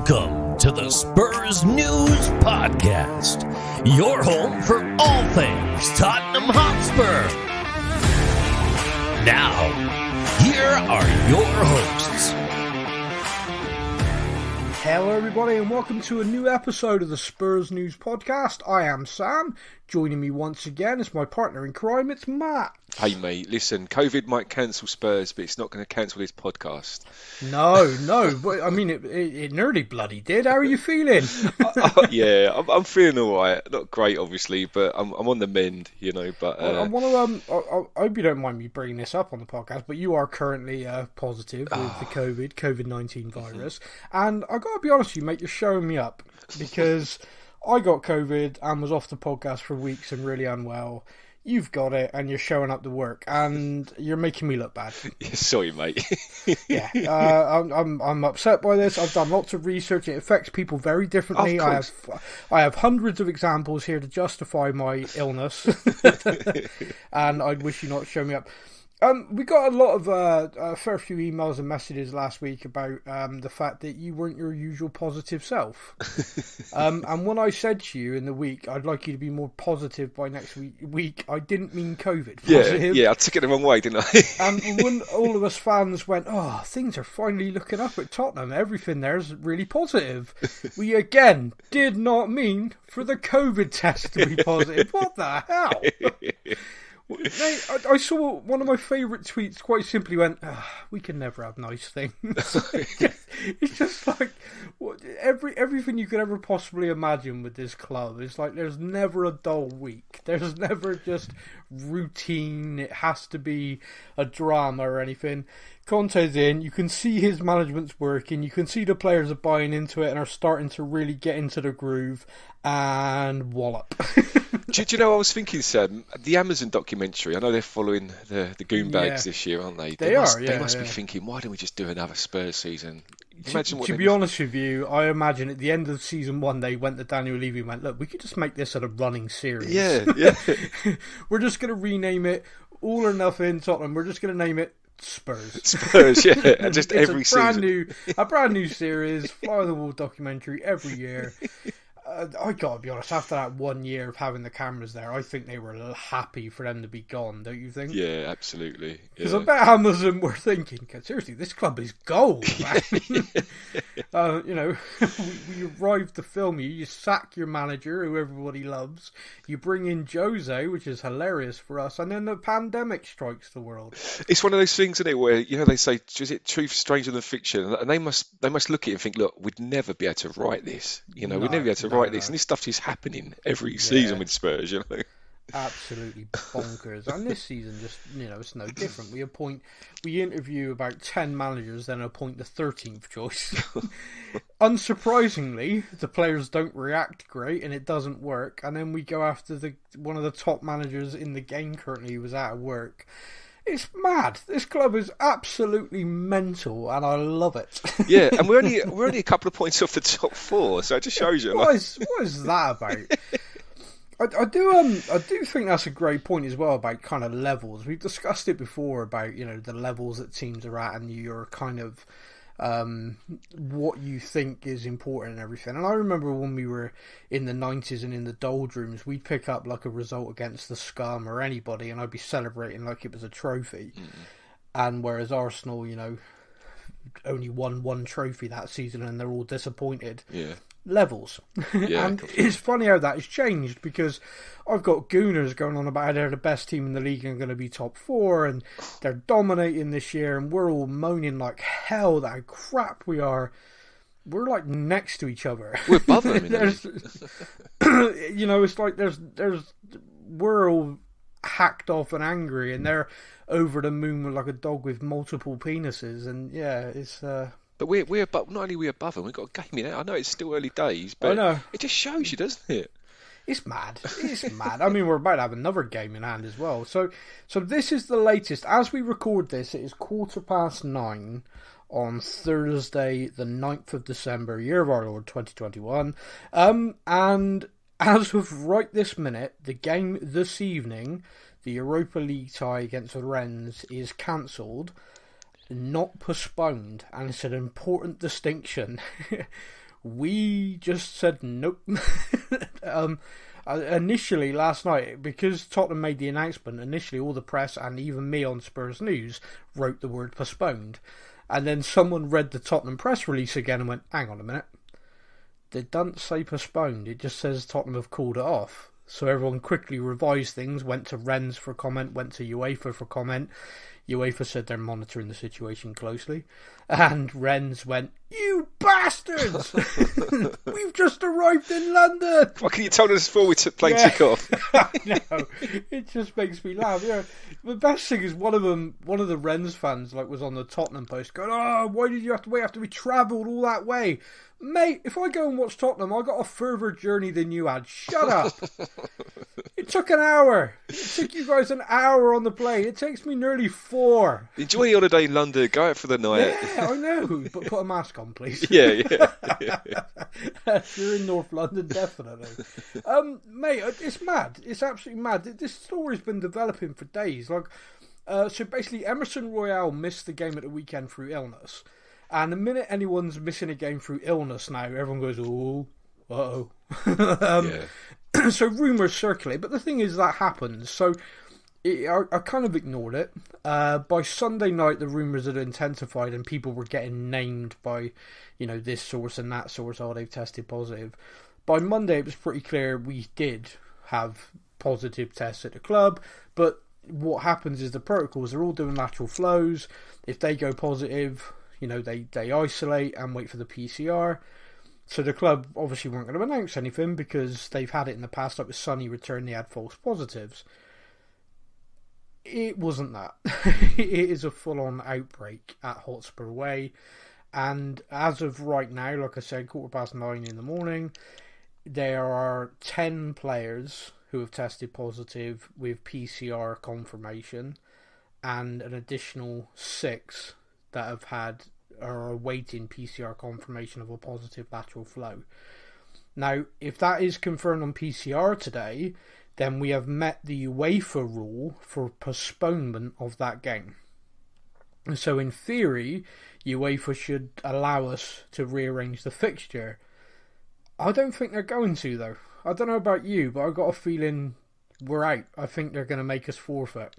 Welcome to the Spurs News Podcast, your home for all things Tottenham Hotspur. Now, here are your hosts. Hello everybody and welcome to a new episode of the Spurs News Podcast. I am Sam. Joining me once again is my partner in crime, it's Matt. Hey mate, listen, COVID might cancel Spurs, but it's not going to cancel this podcast. No, but I mean, it nearly bloody did. How are you feeling? Yeah, I'm feeling alright. Not great, obviously, but I'm on the mend, you know. But I want to. I hope you don't mind me bringing this up on the podcast, but you are currently positive with the COVID-19 virus, and I got to be honest with you, mate, you're showing me up because I got COVID and was off the podcast for weeks and really unwell. You've got it, and you're showing up to work, and you're making me look bad. Sorry, mate. Yeah, I'm upset by this. I've done lots of research. It affects people very differently. I have hundreds of examples here to justify my illness, and I wish you not to show me up. We got a lot of a fair few emails and messages last week about the fact that you weren't your usual positive self. And when I said to you in the week, I'd like you to be more positive by next week, I didn't mean COVID positive. Yeah, I took it the wrong way, didn't I? And when all of us fans went, oh, things are finally looking up at Tottenham, everything there's really positive. We again did not mean for the COVID test to be positive. What the hell? Mate, I saw one of my favourite tweets quite simply went, we can never have nice things. It's just like everything you could ever possibly imagine with this club. It's like there's never a dull week. There's never just routine. It has to be a drama or anything. Conte's in, you can see his management's working, you can see the players are buying into it and are starting to really get into the groove, and wallop. Do you know, I was thinking, Sam, the Amazon documentary, I know they're following the Goonbags this year, aren't they? They must be thinking, why don't we just do another Spurs season? To be honest with you, I imagine at the end of season 1 they went to Daniel Levy and went, look, we could just make this a running series. Yeah. We're just going to rename it All or Nothing Tottenham. We're just going to name it Spurs, yeah, and just every season. A brand new series, fly on the wall documentary every year. I gotta be honest, after that 1 year of having the cameras there, I think they were happy for them to be gone, don't you think? Yeah, absolutely. Because I bet Amazon were thinking, seriously, this club is gold, man. You know, we arrive to film you sack your manager, who everybody loves, you bring in Jose, which is hilarious for us, and then the pandemic strikes the world. It's one of those things, isn't it, where, you know, they say, is it truth stranger than fiction? And they must look at it and think, look, we'd never be able to write this. You know, we'd never be able to write this, and this stuff is happening every season with Spurs, you know. Absolutely bonkers. And this season, just, you know, it's no different. We interview about 10 managers, then appoint the 13th choice. Unsurprisingly, the players don't react great, and it doesn't work. And then we go after one of the top managers in the game currently, who was out of work. It's mad. This club is absolutely mental, and I love it. Yeah, and we're only a couple of points off the top 4, so it just shows you. What is that about? I do think that's a great point as well about kind of levels. We've discussed it before about, you know, the levels that teams are at and your kind of what you think is important and everything. And I remember when we were in the 90s and in the doldrums, we'd pick up like a result against the Scum or anybody, and I'd be celebrating like it was a trophy. And whereas Arsenal, you know, only won one trophy that season and they're all disappointed. Yeah. Levels. Yeah, and it's funny how that has changed, because I've got Gooners going on about how they're the best team in the league and going to be top 4 and they're dominating this year, and we're all moaning like hell that how crap we are. We're like next to each other. We're above them. You know, it's like we're all hacked off and angry, and they're over the moon with like a dog with multiple penises, and yeah, it's But we're above, not only are we above them, we've got a game in it. I know it's still early days, but it just shows you, doesn't it? It's mad. It's mad. I mean, we're about to have another game in hand as well. So this is the latest. As we record this, it is 9:15 on Thursday, the 9th of December, year of our Lord 2021. And as of right this minute, the game this evening, the Europa League tie against Rennes, is cancelled, not postponed, and it's an important distinction. We just said nope. Initially last night, because Tottenham made the announcement, initially all the press and even me on Spurs News wrote the word postponed. And then someone read the Tottenham press release again and went, hang on a minute. They don't say postponed, it just says Tottenham have called it off. So everyone quickly revised things, went to Rennes for comment, went to UEFA for comment. UEFA said they're monitoring the situation closely. And Rennes went, you bastards! We've just arrived in London! What can you tell us before we plane took off? No, it just makes me laugh. Yeah, the best thing is one of the Rennes fans was on the Tottenham post going, oh, why did you have to wait after we travelled all that way? Mate, if I go and watch Tottenham, I got a further journey than you had. Shut up. It took an hour. It took you guys an hour on the plane. It takes me nearly 4. Enjoy your holiday in London. Go out for the night. Yeah, I know. But put a mask on, please. Yeah. If you're in North London, definitely. Mate, it's mad. It's absolutely mad. This story's been developing for days. So basically, Emerson Royale missed the game at the weekend through illness. And the minute anyone's missing a game through illness now, everyone goes, oh, uh-oh. So rumours circulate. But the thing is, that happens. So I kind of ignored it. By Sunday night, the rumours had intensified and people were getting named by, this source and that source. Oh, they've tested positive. By Monday, it was pretty clear we did have positive tests at the club. But what happens is the protocols are all doing lateral flows. If they go positive, they isolate and wait for the PCR. So the club obviously weren't going to announce anything because they've had it in the past. Like with Sonny return, they had false positives. It wasn't that. It is a full-on outbreak at Hotspur Way. And as of right now, like I said, 9:15 in the morning, there are 10 players who have tested positive with PCR confirmation and an additional 6 that are awaiting PCR confirmation of a positive lateral flow. Now, if that is confirmed on PCR today, then we have met the UEFA rule for postponement of that game. So in theory, UEFA should allow us to rearrange the fixture. I don't think they're going to, though. I don't know about you, but I've got a feeling we're out. I think they're going to make us forfeit.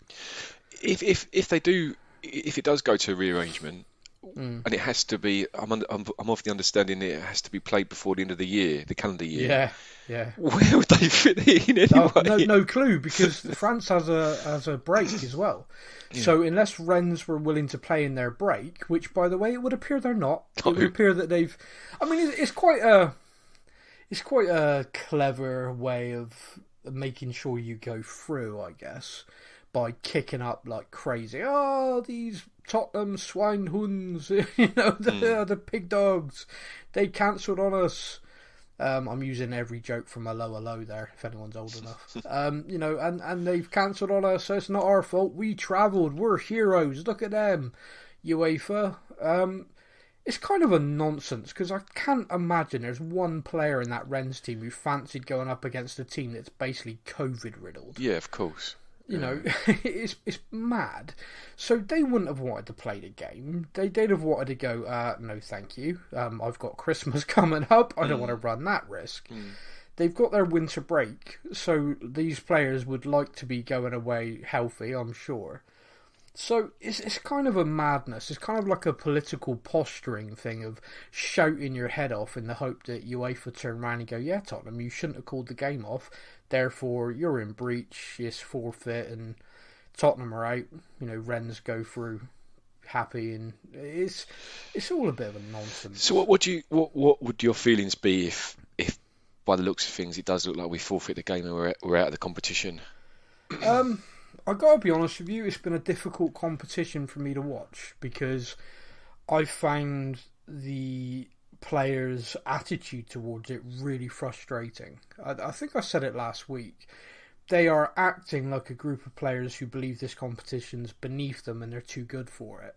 If they do, if it does go to a rearrangement, and it has to be, I'm of the understanding it has to be played before the end of the year, the calendar year. Yeah. Where would they fit it in anyway? No clue, because France has a break as well. Yeah. So unless Rennes were willing to play in their break, which by the way it would appear they're not. No. It would appear that they've. I mean, it's quite a clever way of making sure you go through, I guess, by kicking up like crazy. Oh, these Tottenham swinehunds, the pig dogs, they cancelled on us. I'm using every joke from a lower low there, if anyone's old enough. And they've cancelled on us, so it's not our fault. We travelled, we're heroes, look at them, UEFA. It's kind of a nonsense, because I can't imagine there's one player in that Rennes team who fancied going up against a team that's basically COVID riddled. Yeah, of course. It's mad. So they wouldn't have wanted to play the game. They'd have wanted to go, no thank you. I've got Christmas coming up. I don't want to run that risk. They've got their winter break. So these players would like to be going away healthy, I'm sure. So it's kind of a madness. It's kind of like a political posturing thing of shouting your head off in the hope that UEFA turn around and go, yeah, Tottenham, you shouldn't have called the game off. Therefore, you're in breach, it's forfeit, and Tottenham are out. Rennes go through happy, and it's all a bit of a nonsense. So what would your feelings be if by the looks of things it does look like we forfeit the game and we're out of the competition? I gotta be honest with you, it's been a difficult competition for me to watch because I found the players' attitude towards it really frustrating. I think I said it last week. They are acting like a group of players who believe this competition's beneath them and they're too good for it.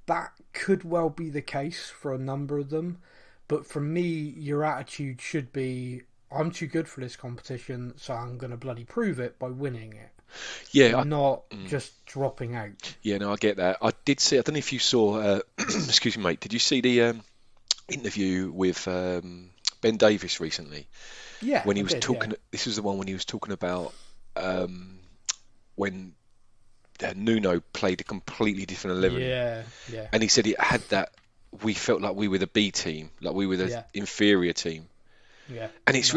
That could well be the case for a number of them, but for me, your attitude should be, I'm too good for this competition, so I'm going to bloody prove it by winning it. Yeah, not just dropping out. Yeah, no, I get that. I did see. I don't know if you saw. Excuse me, mate. Did you see the interview with Ben Davis recently Yeah, when he I was did, talking. yeah. This was the one when he was talking about when Nuno played a completely different 11, Yeah, yeah, and he said it had that. We felt like we were the B team, like we were the yeah, inferior team, yeah. and No, it's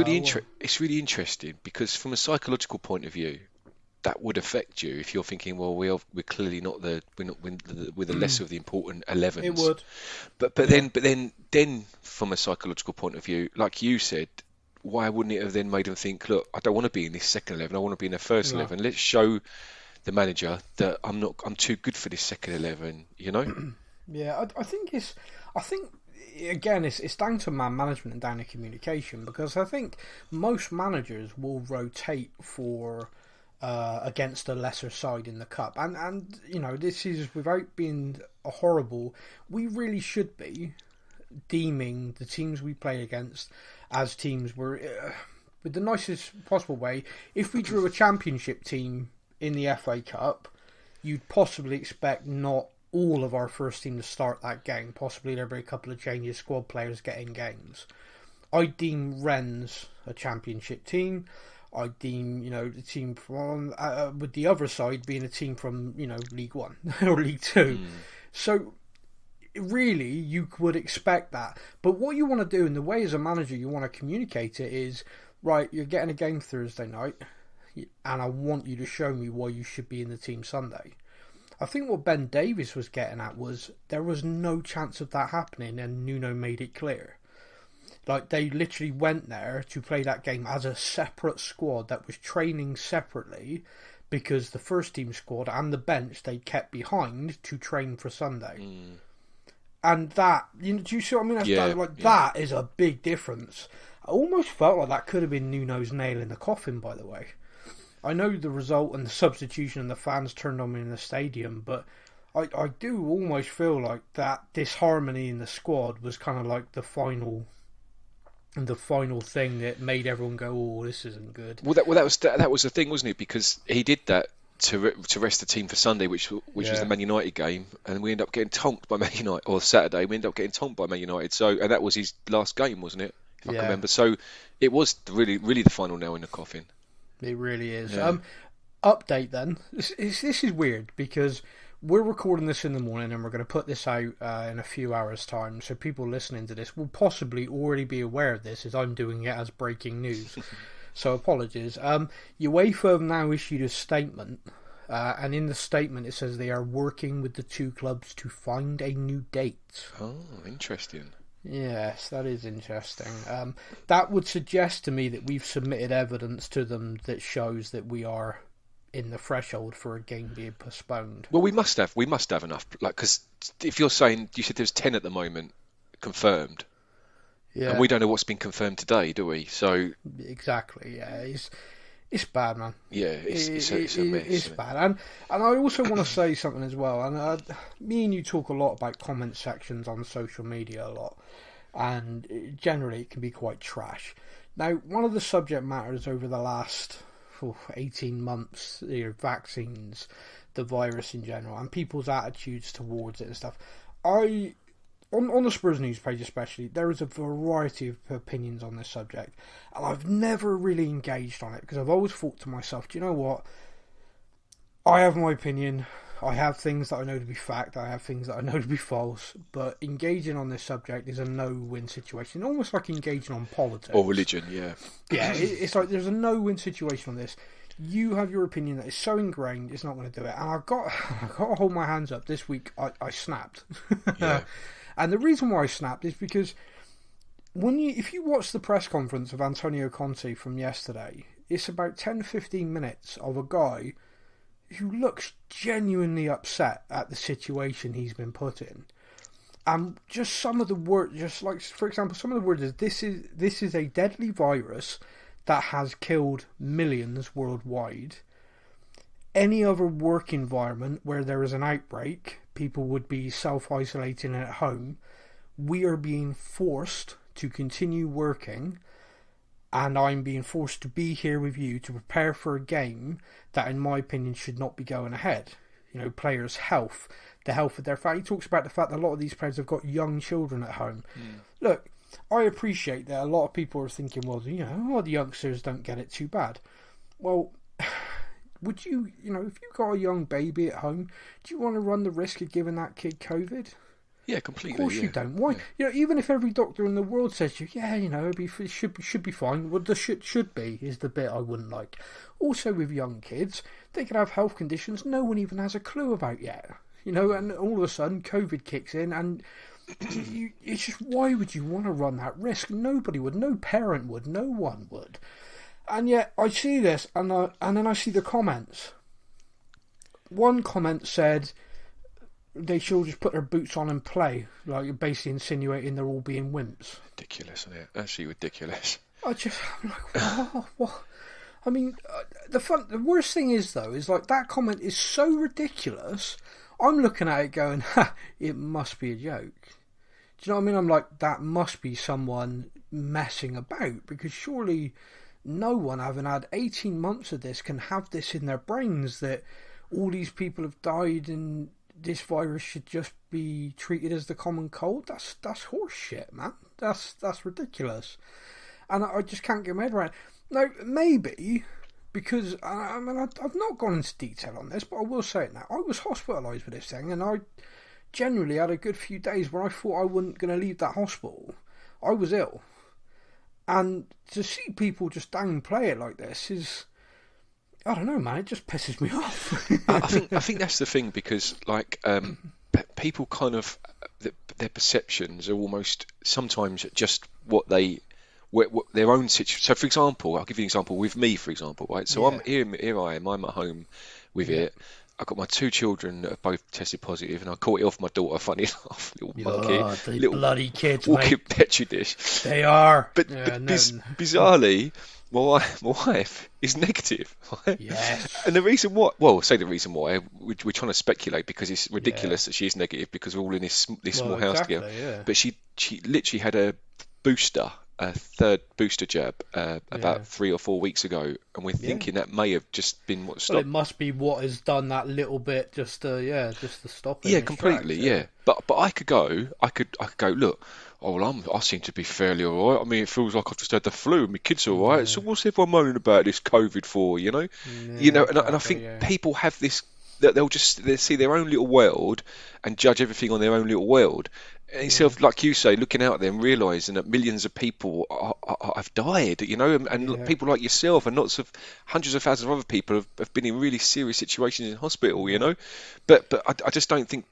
really interesting because from a psychological point of view, that would affect you if you're thinking, well, we're clearly not we're the lesser of the important it 11s. would. But Yeah. then from a psychological point of view, like you said, why wouldn't it have then made them think, look, I don't want to be in this second 11, I want to be in the first No. 11. Let's show the manager that I'm too good for this second 11, you know? Yeah, I think again, it's down to man management and down to communication, because I think most managers will rotate for against a lesser side in the cup, and you know, this is without being horrible. We really should be deeming the teams we play against as teams where, with the nicest possible way, if we drew a championship team in the FA Cup, you'd possibly expect not all of our first team to start that game. Possibly there'd be a couple of changes, squad players getting games. I deem Rennes a championship team. I deem, the team from with the other side being a team from, League One or League Two. So really, you would expect that. But what you want to do, and the way as a manager you want to communicate it is, right, you're getting a game Thursday night, and I want you to show me why you should be in the team Sunday. I think what Ben Davies was getting at was there was no chance of that happening, and Nuno made it clear. Like, they literally went there to play that game as a separate squad that was training separately, because the first team squad and the bench they kept behind to train for Sunday. And that, do you see what I mean? That is a big difference. I almost felt like that could have been Nuno's nail in the coffin, by the way. I know the result and the substitution and the fans turned on me in the stadium, but I do almost feel like that disharmony in the squad was kind of like the final thing that made everyone go, "Oh, this isn't good." Well, that was the thing, wasn't it? Because he did that to rest the team for Sunday, which was the Man United game, and we ended up getting tonked by Man United. Or Saturday, we ended up getting tonked by Man United. So, and that was his last game, wasn't it? If I can remember. So, it was really, really the final nail in the coffin. It really is. Yeah. Update then. This is weird because we're recording this in the morning and we're going to put this out in a few hours' time. So people listening to this will possibly already be aware of this, as I'm doing it as breaking news. So apologies. UEFA have now issued a statement, and in the statement it says they are working with the two clubs to find a new date. Oh, interesting. Yes, that is interesting. That would suggest to me that we've submitted evidence to them that shows that we are in the threshold for a game being postponed. Well, we must have enough, like, because if you're saying, you said there's 10 at the moment confirmed, Yeah, and we don't know what's been confirmed today, do we? So exactly. Yeah, it's bad, man. yeah, it's a mess. It's bad, and I also want to say something as well. And me and you talk a lot about comment sections on social media a lot, and generally it can be quite trash. Now, one of the subject matters over the last 18 months, vaccines, the virus in general, and people's attitudes towards it and stuff. On the Spurs news page especially, there is a variety of opinions on this subject, and I've never really engaged on it because I've always thought to myself, do you know what? I have my opinion. I have things that I know to be fact. I have things that I know to be false. But engaging on this subject is a no-win situation. Almost like engaging on politics. Or religion, yeah. Yeah, it's like there's a no-win situation on this. You have your opinion that is so ingrained, it's not going to do it. And I've got to hold my hands up. This week, I snapped. Yeah. And the reason why I snapped is because if you watch the press conference of Antonio Conte from yesterday, it's about 10-15 minutes of a guy who looks genuinely upset at the situation he's been put in. And just some of the words, just like, for example, some of the words is, this is a deadly virus that has killed millions worldwide. Any other work environment where there is an outbreak, people would be self-isolating at home. We are being forced to continue working, and I'm being forced to be here with you to prepare for a game that, in my opinion, should not be going ahead. players' health, the health of their family. He talks about the fact that a lot of these players have got young children at home. Look, I appreciate that a lot of people are thinking, well, the youngsters don't get it too bad. Well, would you, if you've got a young baby at home, do you want to run the risk of giving that kid COVID? Yeah, completely. Of course you don't. Why? Even if every doctor in the world says to you, it should be fine. Well, the should be is the bit I wouldn't like. Also, with young kids, they can have health conditions no one even has a clue about yet. And all of a sudden, COVID kicks in, and it's just, why would you want to run that risk? Nobody would. No parent would. No one would. And yet, I see this, and then I see the comments. One comment said they should all just put their boots on and play, like basically insinuating they're all being wimps. Ridiculous, isn't it? Actually ridiculous. I'm like, what? I mean, the worst thing is, though, is like that comment is so ridiculous, I'm looking at it going, it must be a joke. Do you know what I mean? I'm like, that must be someone messing about, because surely no one, having had 18 months of this, can have this in their brains that all these people have died and this virus should just be treated as the common cold. That's horse shit, man. That's ridiculous. And I just can't get my head around it. Now, maybe, because, I've not gone into detail on this, but I will say it now. I was hospitalised for this thing, and I generally had a good few days where I thought I wasn't going to leave that hospital. I was ill. And to see people just downplay it like this is, I don't know, man, it just pisses me off. I think that's the thing, because people kind of, their perceptions are almost sometimes just what their own situation. So, for example, I'll give you an example with me, for example, right? So I'm here I am, I'm at home with it. I've got my two children that have both tested positive, and I caught it off my daughter, funny enough, little monkey. Little bloody kids, walking mate. petri dish. They are. But bizarrely, my wife is negative. Right? Yes. And the reason why, we're trying to speculate, because it's ridiculous that she is negative, because we're all in this small house together. Yeah. But she literally had a third booster jab about 3 or 4 weeks ago, and we're thinking that may have just been what stopped. Well, it must be what has done that little bit just to stop it. Yeah, completely. Yeah, but I could go. Look, I seem to be fairly all right. I mean, it feels like I've just had the flu, and my kids are all right. So what's everyone moaning about this COVID for? And I think people have this, that they'll see their own little world and judge everything on their own little world. Instead of, like you say, looking out there and realising that millions of people have died, and people like yourself and hundreds of thousands of other people have been in really serious situations in hospital, But I just don't think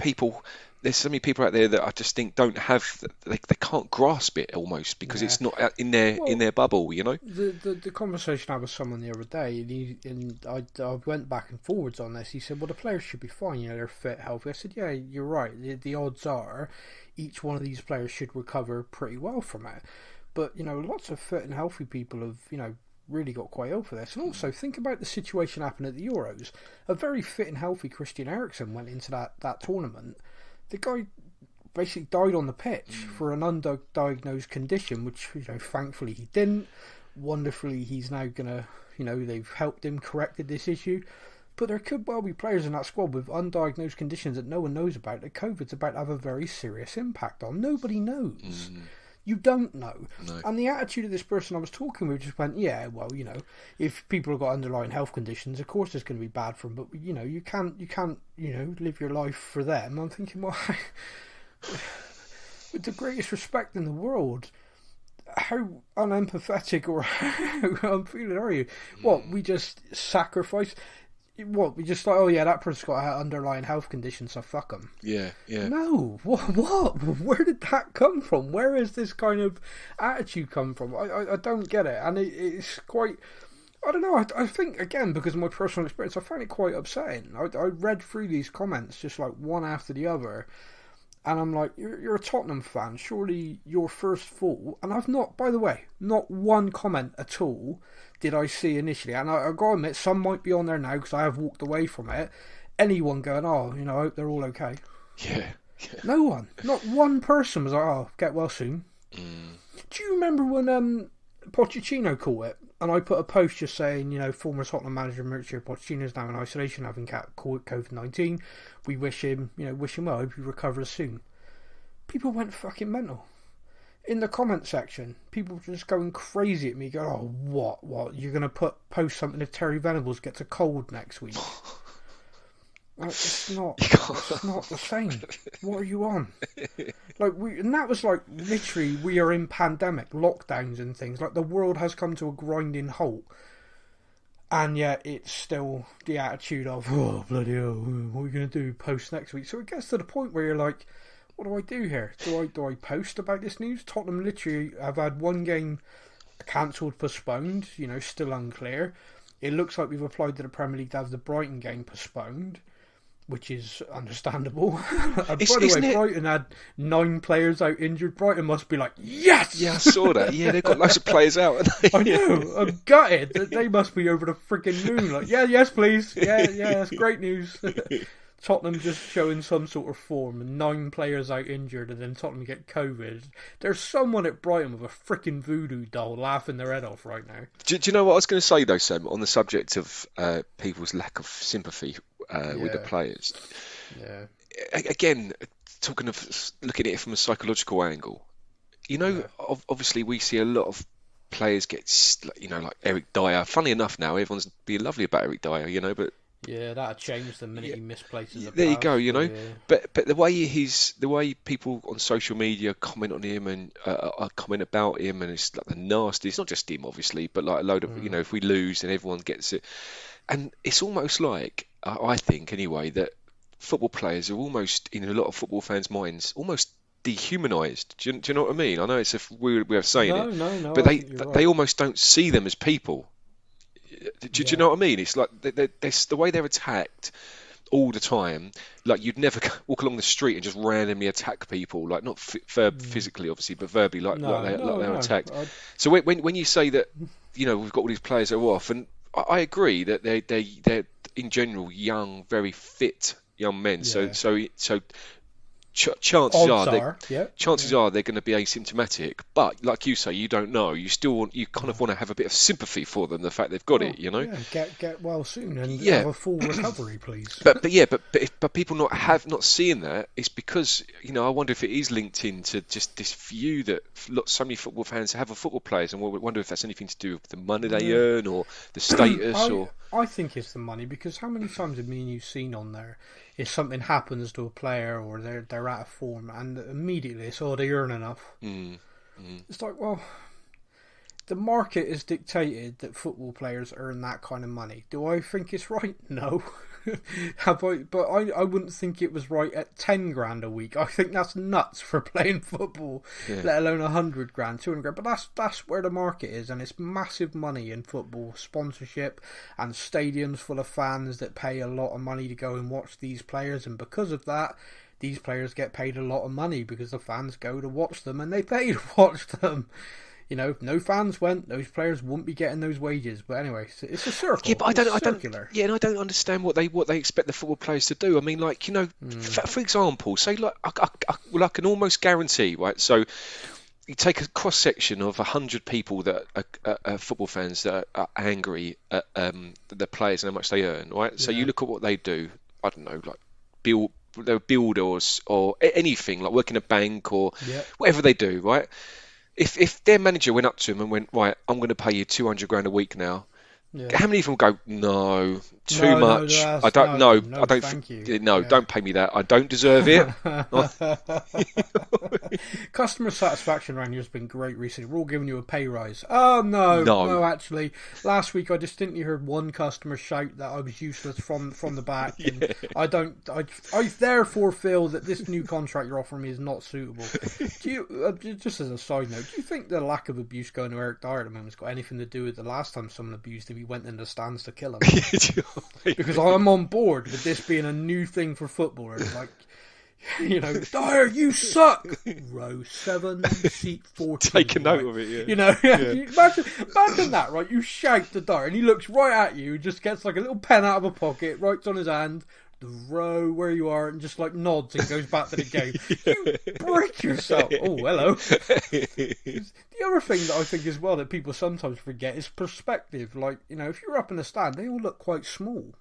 there's so many people out there that I just think don't have, they can't grasp it almost, because it's not in their bubble, The conversation I had with someone the other day, and I went back and forwards on this. He said, well, the players should be fine, they're fit, healthy. I said, yeah, you're right. The odds are each one of these players should recover pretty well from it. But, lots of fit and healthy people have, really got quite ill for this. And also, think about the situation happened at the Euros. A very fit and healthy Christian Eriksen went into that tournament. The guy basically died on the pitch for an undiagnosed condition, which, thankfully he didn't. Wonderfully, he's now going to, they've helped him, corrected this issue. But there could well be players in that squad with undiagnosed conditions that no one knows about, that COVID's about to have a very serious impact on. Nobody knows. You don't know. No. And the attitude of this person I was talking with just went, yeah, well, if people have got underlying health conditions, of course it's going to be bad for them, but, you can't, live your life for them. I'm thinking, well, with the greatest respect in the world, how unempathetic or how unfeeling are you? What, we just sacrifice... What, we just like, oh yeah, that person's got an underlying health condition, so fuck them. Yeah. No, what? Where did that come from? Where has this kind of attitude come from? I don't get it, and it's quite, I don't know, I think, again, because of my personal experience, I find it quite upsetting. I read through these comments just like one after the other, and I'm like, you're a Tottenham fan, surely your first fault, and I've not, by the way, not one comment at all did I see initially, and I've got to admit, some might be on there now because I have walked away from it. Anyone going, I hope they're all okay. Yeah. No one, not one person was like, get well soon. Do you remember when Pochettino caught it And I put a post just saying, former Tottenham manager Mauricio Pochettino is now in isolation having COVID-19. We wish him well. I hope he recovers soon. People went fucking mental. In the comment section, people were just going crazy at me, going, "Oh, what? You're going to post something if Terry Venables gets a cold next week?" It's not the same. What are you on? And that was literally, we are in pandemic, lockdowns and things. The world has come to a grinding halt. And yet it's still the attitude of, oh, bloody hell, what are we going to do post next week? So it gets to the point where you're like, what do I do here? Do I post about this news? Tottenham literally have had one game cancelled, postponed, still unclear. It looks like we've applied to the Premier League to have the Brighton game postponed, which is understandable. By the way, Brighton had 9 players out injured. Brighton must be like, yes! Yeah, I saw that. Yeah, they've got loads of players out. I know. I'm gutted. They must be over the freaking moon. Like, yeah, yes, please. Yeah, that's great news. Tottenham just showing some sort of form, and 9 players out injured, and then Tottenham get COVID. There's someone at Brighton with a freaking voodoo doll laughing their head off right now. Do you know what I was going to say, though, Sam, on the subject of people's lack of sympathy with the players? Yeah. Again, talking of looking at it from a psychological angle, obviously we see a lot of players get, like Eric Dyer. Funny enough now, everyone's being lovely about Eric Dyer, but... Yeah, that'll change the minute he misplaces a pass. There you go, But the way people on social media comment on him and comment about him, and it's like the nasty. It's not just him, obviously, but like a load of if we lose, then everyone gets it, and it's almost like I think anyway that football players are almost, in a lot of football fans' minds, almost dehumanised. Do you know what I mean? I know it's a weird way of saying it, no, but they almost don't see them as people. Do you know what I mean? It's like the way they're attacked all the time. Like, you'd never walk along the street and just randomly attack people, like not physically, obviously, but verbally, like they're attacked. So when you say that, we've got all these players that are off, and I agree that they're in general young, very fit young men. Yeah. So chances are they're going to be asymptomatic, but like you say, you don't know. You kind of want to have a bit of sympathy for them, the fact they've got it, Yeah, get well soon and have a full recovery, please. But people not seeing that, it's because I wonder if it is linked into just this view that so many football fans have of football players, and wonder if that's anything to do with the money they earn or the status. I think it's the money, because how many times have me and you seen on there? If something happens to a player or they're out of form, and immediately it's, they earn enough. It's like, well, the market has dictated that football players earn that kind of money. Do I think it's right? No. But I wouldn't think it was right at 10 grand a week. I think that's nuts for playing football, let alone 100 grand, 200 grand. But that's where the market is, and it's massive money in football, sponsorship and stadiums full of fans that pay a lot of money to go and watch these players, and because of that, these players get paid a lot of money because the fans go to watch them and they pay to watch them. If no fans went, those players wouldn't be getting those wages. But anyway, it's a circle. Yeah, but I don't understand what they expect the football players to do. I mean, for example, say I can almost guarantee, right? So you take a cross section of 100 people that are football fans that are angry at the players and how much they earn, right? So you look at what they do. I don't know, like they're builders or anything, like work in a bank or whatever they do, right? If their manager went up to him and went, right, I'm going to pay you 200 grand a week now, how many of them go, no, too much? I don't know. I don't. Thank you. Don't pay me that. I don't deserve it. Customer satisfaction around here has been great recently. We're all giving you a pay rise. Oh no, actually, last week I distinctly heard one customer shout that I was useless from the back. And I therefore feel that this new contract you're offering me is not suitable. Do you, just as a side note, do you think the lack of abuse going to Eric Dyer at the moment has got anything to do with the last time someone abused him? He went in the stands to kill him. Because I'm on board with this being a new thing for footballers. Like, Dyer, you suck. Row 7, seat 14. Take a note of it, Imagine that, right? You shout to Dyer and he looks right at you, just gets like a little pen out of a pocket, writes on his hand, the row where you are, and just like nods and goes back to the game. You break yourself. Oh, hello. The other thing that I think as well that people sometimes forget is perspective. Like, you know, if you're up in the stand, they all look quite small.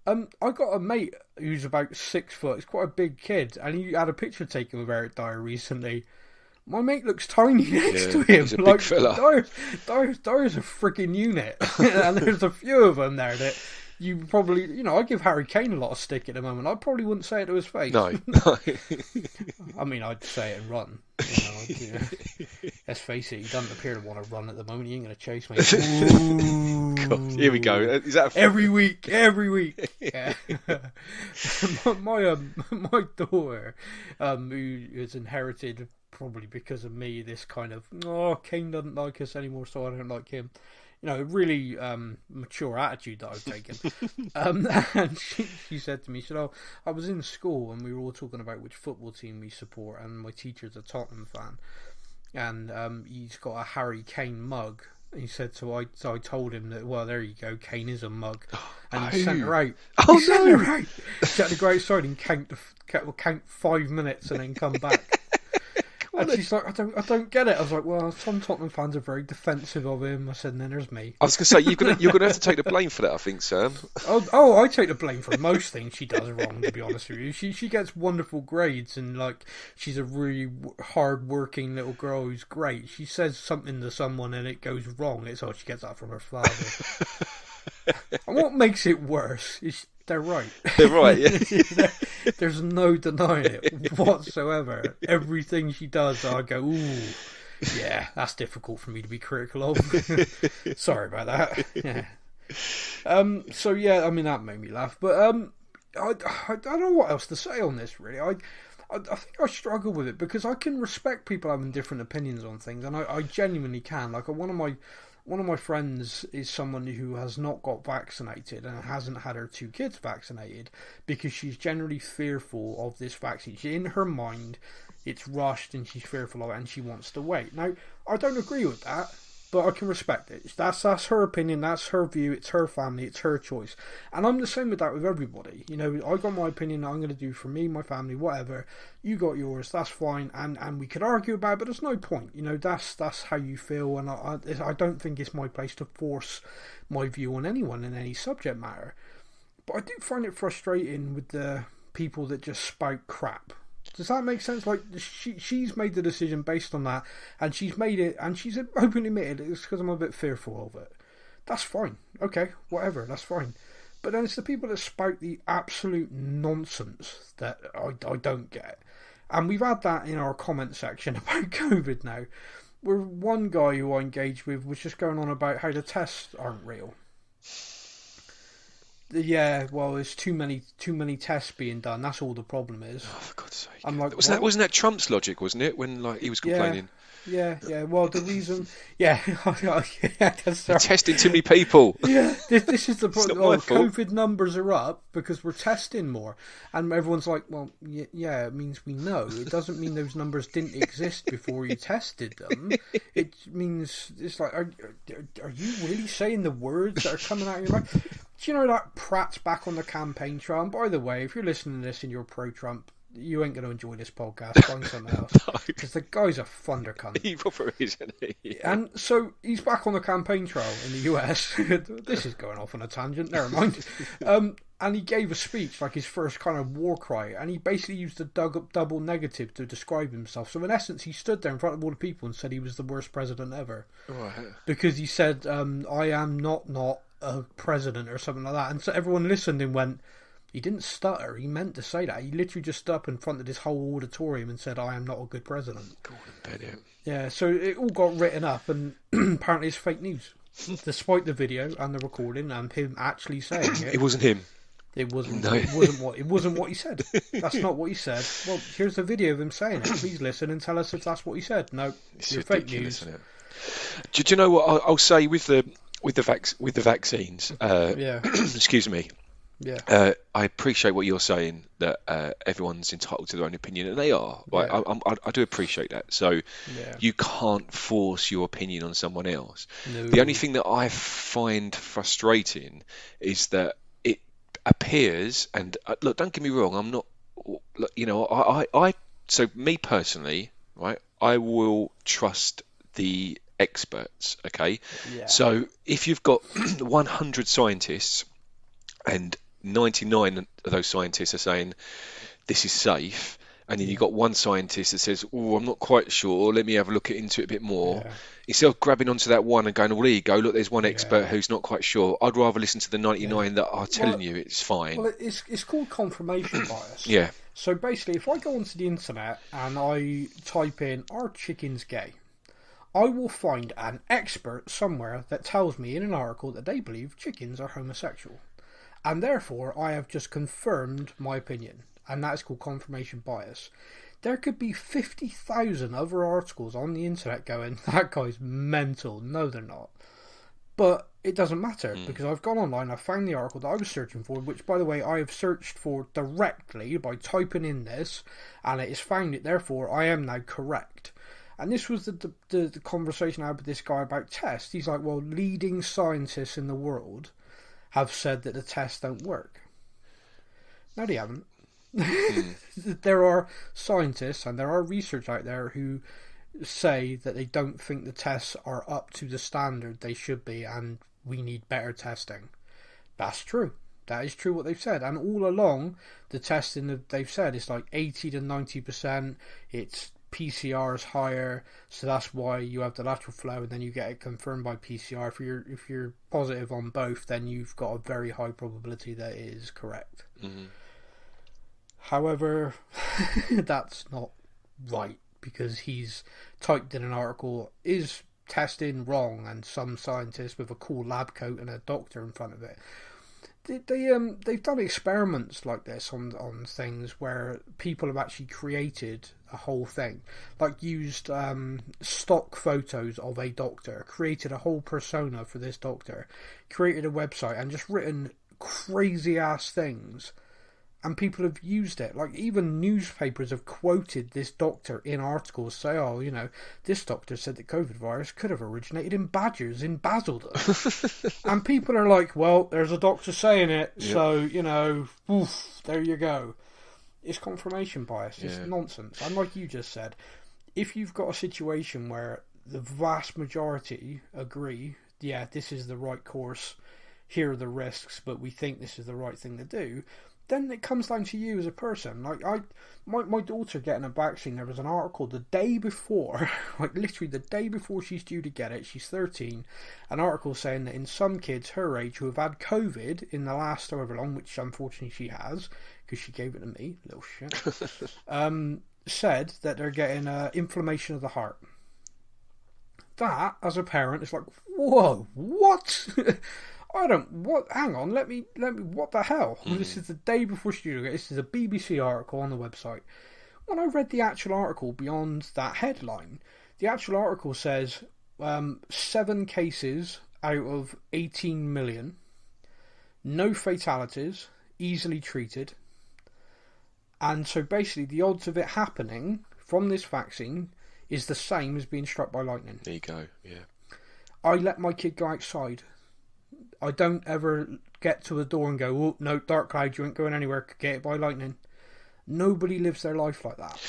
I got a mate who's about 6 foot. He's quite a big kid, and he had a picture taken with Eric Dyer recently. My mate looks tiny next to him. He's a big fella. Dyer's a freaking unit, and there's a few of them there that you probably, you know, I give Harry Kane a lot of stick at the moment. I probably wouldn't say it to his face. No. I mean, I'd say it and run. You know, let's face it, he doesn't appear to want to run at the moment. He ain't going to chase me. God, here we go. Is that every week? Yeah. my daughter, who has inherited, probably because of me, this kind of, Kane doesn't like us anymore, so I don't like him. You know, really mature attitude that I've taken. And she said to me, she said, I was in school and we were all talking about which football team we support, and my teacher's a Tottenham fan, and he's got a Harry Kane mug. He said, so I told him that, well, there you go, Kane is a mug. And he sent her out. Sent her out. She had to go outside and count 5 minutes and then come back. And she's like, I don't get it. I was like, well, some Tottenham fans are very defensive of him. I said, and then there's me. I was going to say, you're gonna have to take the blame for that, I think, Sam. I take the blame for most things she does wrong, to be honest with you. She gets wonderful grades, and like, she's a really hard-working little girl who's great. She says something to someone and it goes wrong. It's she gets that from her father. And what makes it worse is they're right. They're right, yeah. There's no denying it whatsoever. Everything she does, I go, ooh, yeah, that's difficult for me to be critical of. Sorry about that. Yeah. So yeah, I mean, that made me laugh. But I don't know what else to say on this, really. I think I struggle with it because I can respect people having different opinions on things, and I genuinely can. Like, one of my friends is someone who has not got vaccinated and hasn't had her 2 kids vaccinated because she's generally fearful of this vaccine. In her mind, it's rushed and she's fearful of it and she wants to wait. Now, I don't agree with that, but I can respect it. That's her opinion, that's her view, it's her family, it's her choice. And I'm the same with that with everybody. You know, I got my opinion that I'm going to do for me, my family, whatever. You got yours, that's fine. And we could argue about it, but there's no point. You know, that's how you feel. And I don't think it's my place to force my view on anyone in any subject matter. But I do find it frustrating with the people that just spout crap. Does that make sense? Like, she's made the decision based on that, and she's made it, and she's openly admitted it's because I'm a bit fearful of it. That's fine. Okay, whatever, that's fine. But then it's the people that spout the absolute nonsense that I don't get. And we've had that in our comment section about COVID now, where one guy who I engaged with was just going on about how the tests aren't real. Yeah, well, there's too many tests being done. That's all the problem is. Oh, for God's sake! I'm like, wasn't that Trump's logic, wasn't it? When like he was complaining. Yeah. Well, the reason, They're testing too many people. Yeah, this is the problem. Not my fault. COVID numbers are up because we're testing more, and everyone's like, well, yeah, it means we know. It doesn't mean those numbers didn't exist before you tested them. It means it's like, are you really saying the words that are coming out of your mouth? Do you know that Pratt's back on the campaign trail? And by the way, if you're listening to this and you're pro-Trump, you ain't going to enjoy this podcast. Find something else. Because the guy's a thunder cunt. He probably is, isn't he? Yeah. And so he's back on the campaign trail in the US. This is going off on a tangent, never mind. And he gave a speech, like his first kind of war cry, and he basically used a double negative to describe himself. So in essence, he stood there in front of all the people and said he was the worst president ever. Right. Because he said, I am not a president or something like that. And so everyone listened and went, he didn't stutter, he meant to say that. He literally just stood up in front of this whole auditorium and said, I am not a good president. Go on and bet it. Yeah, so it all got written up, and apparently it's fake news. Despite the video and the recording and him actually saying it. It wasn't him. It wasn't. No. It wasn't what he said. That's not what he said. Well, here's a video of him saying it. Please listen and tell us if that's what he said. No, you're fake news. Isn't it? Do you know what I'll say with the vaccines? Excuse me. Yeah. I appreciate what you're saying, that everyone's entitled to their own opinion, and they are. Like, Yeah. I do appreciate that. So Yeah. you can't force your opinion on someone else. No. The only thing that I find frustrating is that appears, and look, don't get me wrong, I'm not, you know, so me personally, right, I will trust the experts, okay? Yeah. So if you've got 100 scientists and 99 of those scientists are saying this is safe, and then you've got one scientist that says, oh, I'm not quite sure, let me have a look into it a bit more. Yeah. Instead of grabbing onto that one and going, well, there you go, look, there's one expert who's not quite sure. I'd rather listen to the 99 that are telling you it's fine. Well, it's called confirmation bias. Yeah. So basically, if I go onto the internet and I type in, are chickens gay? I will find an expert somewhere that tells me in an article that they believe chickens are homosexual. And therefore, I have just confirmed my opinion. And that is called confirmation bias. There could be 50,000 other articles on the internet going, that guy's mental. No, they're not. But it doesn't matter, because I've gone online, I've found the article that I was searching for, which, by the way, I have searched for directly by typing in this, and it has found it, therefore I am now correct. And this was the conversation I had with this guy about tests. He's like, well, leading scientists in the world have said that the tests don't work. No, they haven't. There are scientists and there are research out there who say that they don't think the tests are up to the standard they should be and we need better testing. That's true. That is true what they've said. And all along, the testing that they've said is like 80 to 90%. It's PCR is higher, so that's why you have the lateral flow and then you get it confirmed by PCR. If you're positive on both, then you've got a very high probability that it is correct. Mm-hmm. However, that's not right, because he's typed in an article, is testing wrong, and some scientist with a cool lab coat and a doctor in front of it. They've done experiments like this on things where people have actually created a whole thing, like used stock photos of a doctor, created a whole persona for this doctor, created a website and just written crazy ass things. And people have used it. Like, even newspapers have quoted this doctor in articles, say, oh, you know, this doctor said that COVID virus could have originated in badgers in Basildon. And people are like, well, there's a doctor saying it, so, you know, oof, there you go. It's confirmation bias. It's nonsense. And like you just said, if you've got a situation where the vast majority agree, yeah, this is the right course, here are the risks, but we think this is the right thing to do, then it comes down to you as a person. Like, my daughter getting a vaccine, there was an article the day before, like literally the day before she's due to get it, she's 13, an article saying that in some kids her age who have had COVID in the last however long, which unfortunately she has, because she gave it to me, little shit, said that they're getting inflammation of the heart. That, as a parent, is like, whoa, what? Hang on, let me, what the hell? This is the day before studio. This is a BBC article on the website. When I read the actual article beyond that headline, the actual article says 7 cases out of 18 million, no fatalities, easily treated. And so basically the odds of it happening from this vaccine is the same as being struck by lightning. There you go, yeah. I let my kid go outside. I don't ever get to the door and go, oh, no, dark cloud, you ain't going anywhere, could get hit by lightning. Nobody lives their life like that.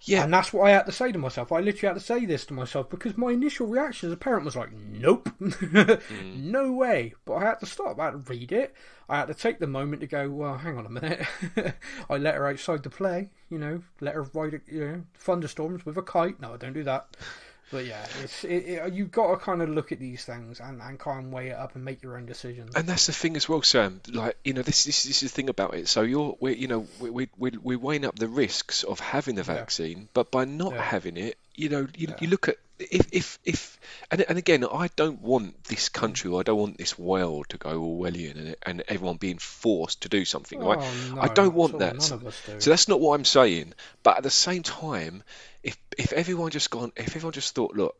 Yeah. And that's what I had to say to myself. I literally had to say this to myself because my initial reaction as a parent was like, nope, no way. But I had to stop. I had to read it. I had to take the moment to go, well, hang on a minute. I let her outside to play, you know, let her ride, thunderstorms with a kite. No, I don't do that. But yeah, you've got to kind of look at these things and kind of weigh it up and make your own decisions. And that's the thing as well, Sam. Like, you know, this is the thing about it. So we're weighing up the risks of having the vaccine, but by not having it, you look at if and again, I don't want this country, or I don't want this world to go Orwellian and everyone being forced to do something. Right? No, I don't want that. None of us do. So that's not what I'm saying. But at the same time, if everyone just thought, look,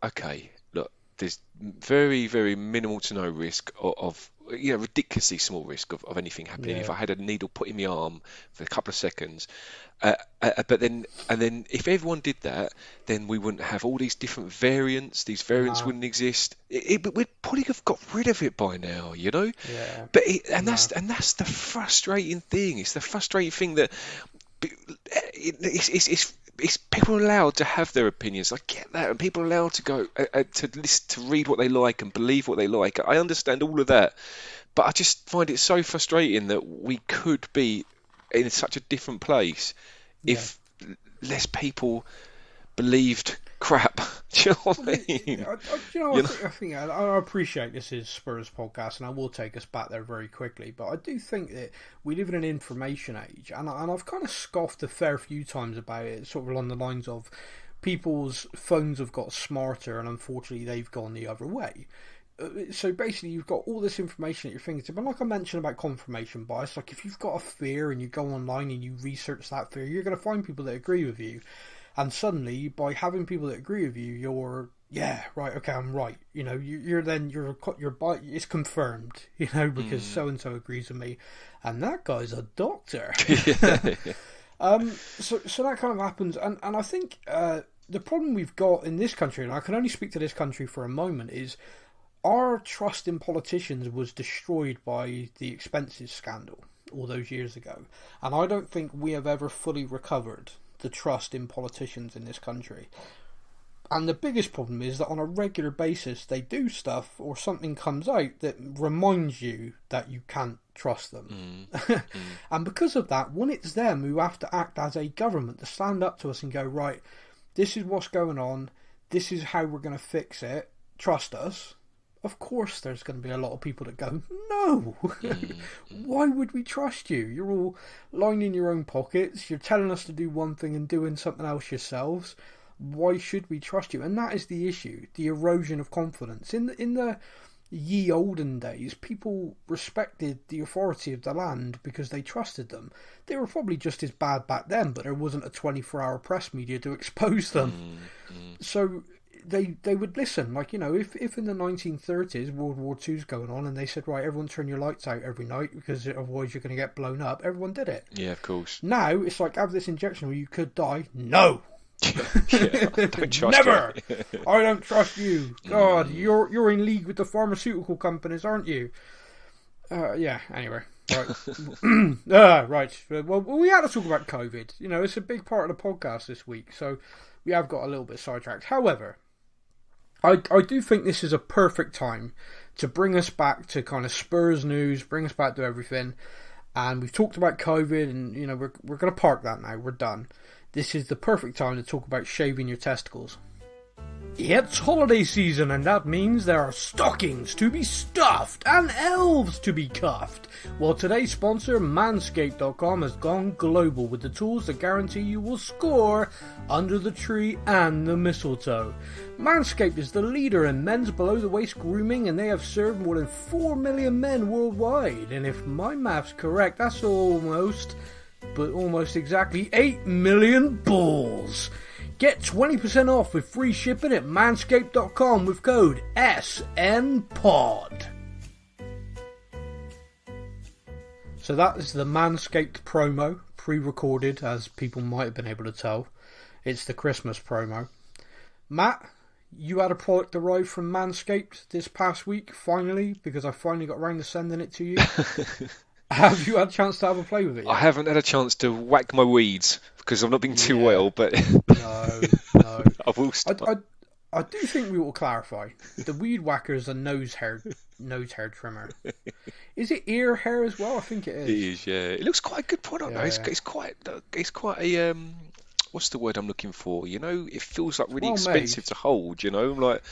there's very, very minimal to no risk of ridiculously small risk of anything happening. If I had a needle put in my arm for a couple of seconds, but then if everyone did that, then we wouldn't have all these different variants. These variants wouldn't exist. But we'd probably have got rid of it by now, you know. Yeah. But that's the frustrating thing. It's the frustrating thing that it's people are allowed to have their opinions. I get that, and people are allowed to go to listen, to read what they like and believe what they like. I understand all of that, but I just find it so frustrating that we could be in such a different place if less people believed crap. Do you know what I mean? I think I appreciate this is Spurs podcast, and I will take us back there very quickly. But I do think that we live in an information age, and I've kind of scoffed a fair few times about it, sort of along the lines of people's phones have got smarter, and unfortunately they've gone the other way. So basically, you've got all this information at your fingertips. And like I mentioned about confirmation bias, like if you've got a fear and you go online and you research that fear, you're going to find people that agree with you. And suddenly, by having people that agree with you, you're right, okay, I'm right. You know, it's confirmed. You know, because so and so agrees with me, and that guy's a doctor. So that kind of happens, and I think the problem we've got in this country, and I can only speak to this country for a moment, is our trust in politicians was destroyed by the expenses scandal all those years ago, and I don't think we have ever fully recovered the trust in politicians in this country. And the biggest problem is that on a regular basis they do stuff or something comes out that reminds you that you can't trust them. And because of that, when it's them who have to act as a government to stand up to us and go, right, this is what's going on, this is how we're going to fix it, trust us. Of course there's going to be a lot of people that go, no, why would we trust you? You're all lining your own pockets, you're telling us to do one thing and doing something else yourselves. Why should we trust you? And that is the issue, the erosion of confidence. In the ye olden days, people respected the authority of the land because they trusted them. They were probably just as bad back then, but there wasn't a 24-hour press media to expose them. So they would listen. Like, you know, if in the 1930s World War II's going on and they said, right, everyone turn your lights out every night because otherwise you're going to get blown up, everyone did it. Yeah, of course. Now it's like, have this injection where you could die. No. Don't trust Never. you. I don't trust you. God, you're in league with the pharmaceutical companies, aren't you? Anyway. Right. Right. Well, we had to talk about COVID. You know, it's a big part of the podcast this week, so we have got a little bit sidetracked. However, I do think this is a perfect time to bring us back to kind of Spurs news, bring us back to everything. And we've talked about COVID, and you know we're going to park that now. We're done. This is the perfect time to talk about shaving your testicles. It's holiday season, and that means there are stockings to be stuffed and elves to be cuffed. Well, today's sponsor, Manscaped.com, has gone global with the tools that guarantee you will score under the tree and the mistletoe. Manscaped is the leader in men's below-the-waist grooming, and they have served more than 4 million men worldwide. And if my math's correct, that's almost exactly 8 million balls. Get 20% off with free shipping at manscaped.com with code SNPOD. So that is the Manscaped promo, pre-recorded, as people might have been able to tell. It's the Christmas promo. Matt, you had a product arrive from Manscaped this past week, finally, because I finally got around to sending it to you. Have you had a chance to have a play with it yet? I haven't had a chance to whack my weeds because I've not been too well, but No. I will start. I do think we will clarify. The weed whacker is a nose hair trimmer. Is it ear hair as well? I think it is. It is, yeah. It looks quite a good product, though. It's quite a what's the word I'm looking for? You know, it feels like really expensive to hold. You know, I'm like.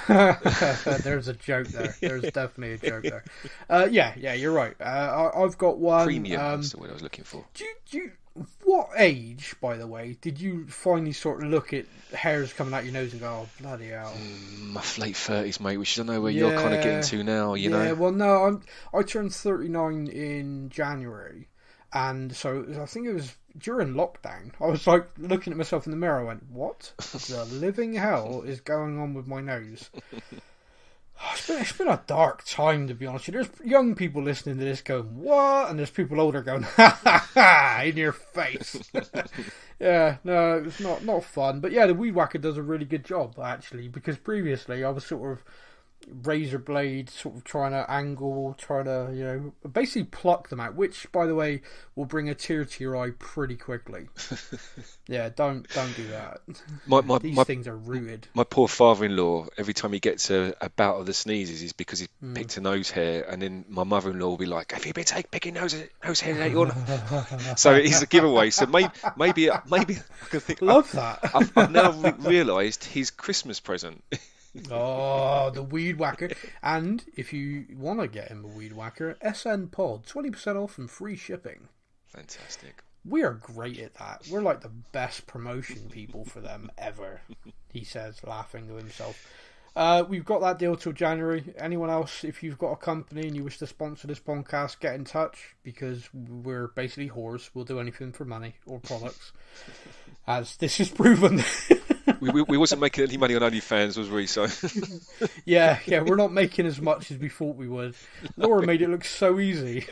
There's a joke there. There's definitely a joke there. Yeah, you're right. I've got one. Premium. That's the word I was looking for. What age, by the way, did you finally sort of look at hairs coming out your nose and go, "Oh bloody hell"? My late 30s, mate. Which I know where you're kind of getting to now. You know. Yeah. Well, no, I turned 39 in January, and so I think it was during lockdown. I was like looking at myself in the mirror. I went, "What the living hell is going on with my nose?" It's been a dark time, to be honest with you. There's young people listening to this going, what? And there's people older going, ha ha ha, in your face. Yeah, no, it's not fun. But yeah, the Weed Whacker does a really good job, actually, because previously I was sort of razor blade, sort of trying to angle, trying to, basically pluck them out, which, by the way, will bring a tear to your eye pretty quickly. Yeah, don't do that. These things are rooted. My poor father-in-law, every time he gets a bout of the sneezes, is because he picked a nose hair, and then my mother-in-law will be like, "Have you been picking nose hair lately?" So it's a giveaway. So maybe I can think. Love that. I've now realised his Christmas present. Oh, the Weed Whacker. And if you want to get him a Weed Whacker, SN Pod, 20% off and free shipping. Fantastic. We are great at that. We're like the best promotion people for them ever, he says, laughing to himself. We've got that deal till January. Anyone else, if you've got a company and you wish to sponsor this podcast, get in touch, because we're basically whores. We'll do anything for money or products, as this is proven. we wasn't making any money on OnlyFans, was we? So yeah, we're not making as much as we thought we would. Laura made it look so easy.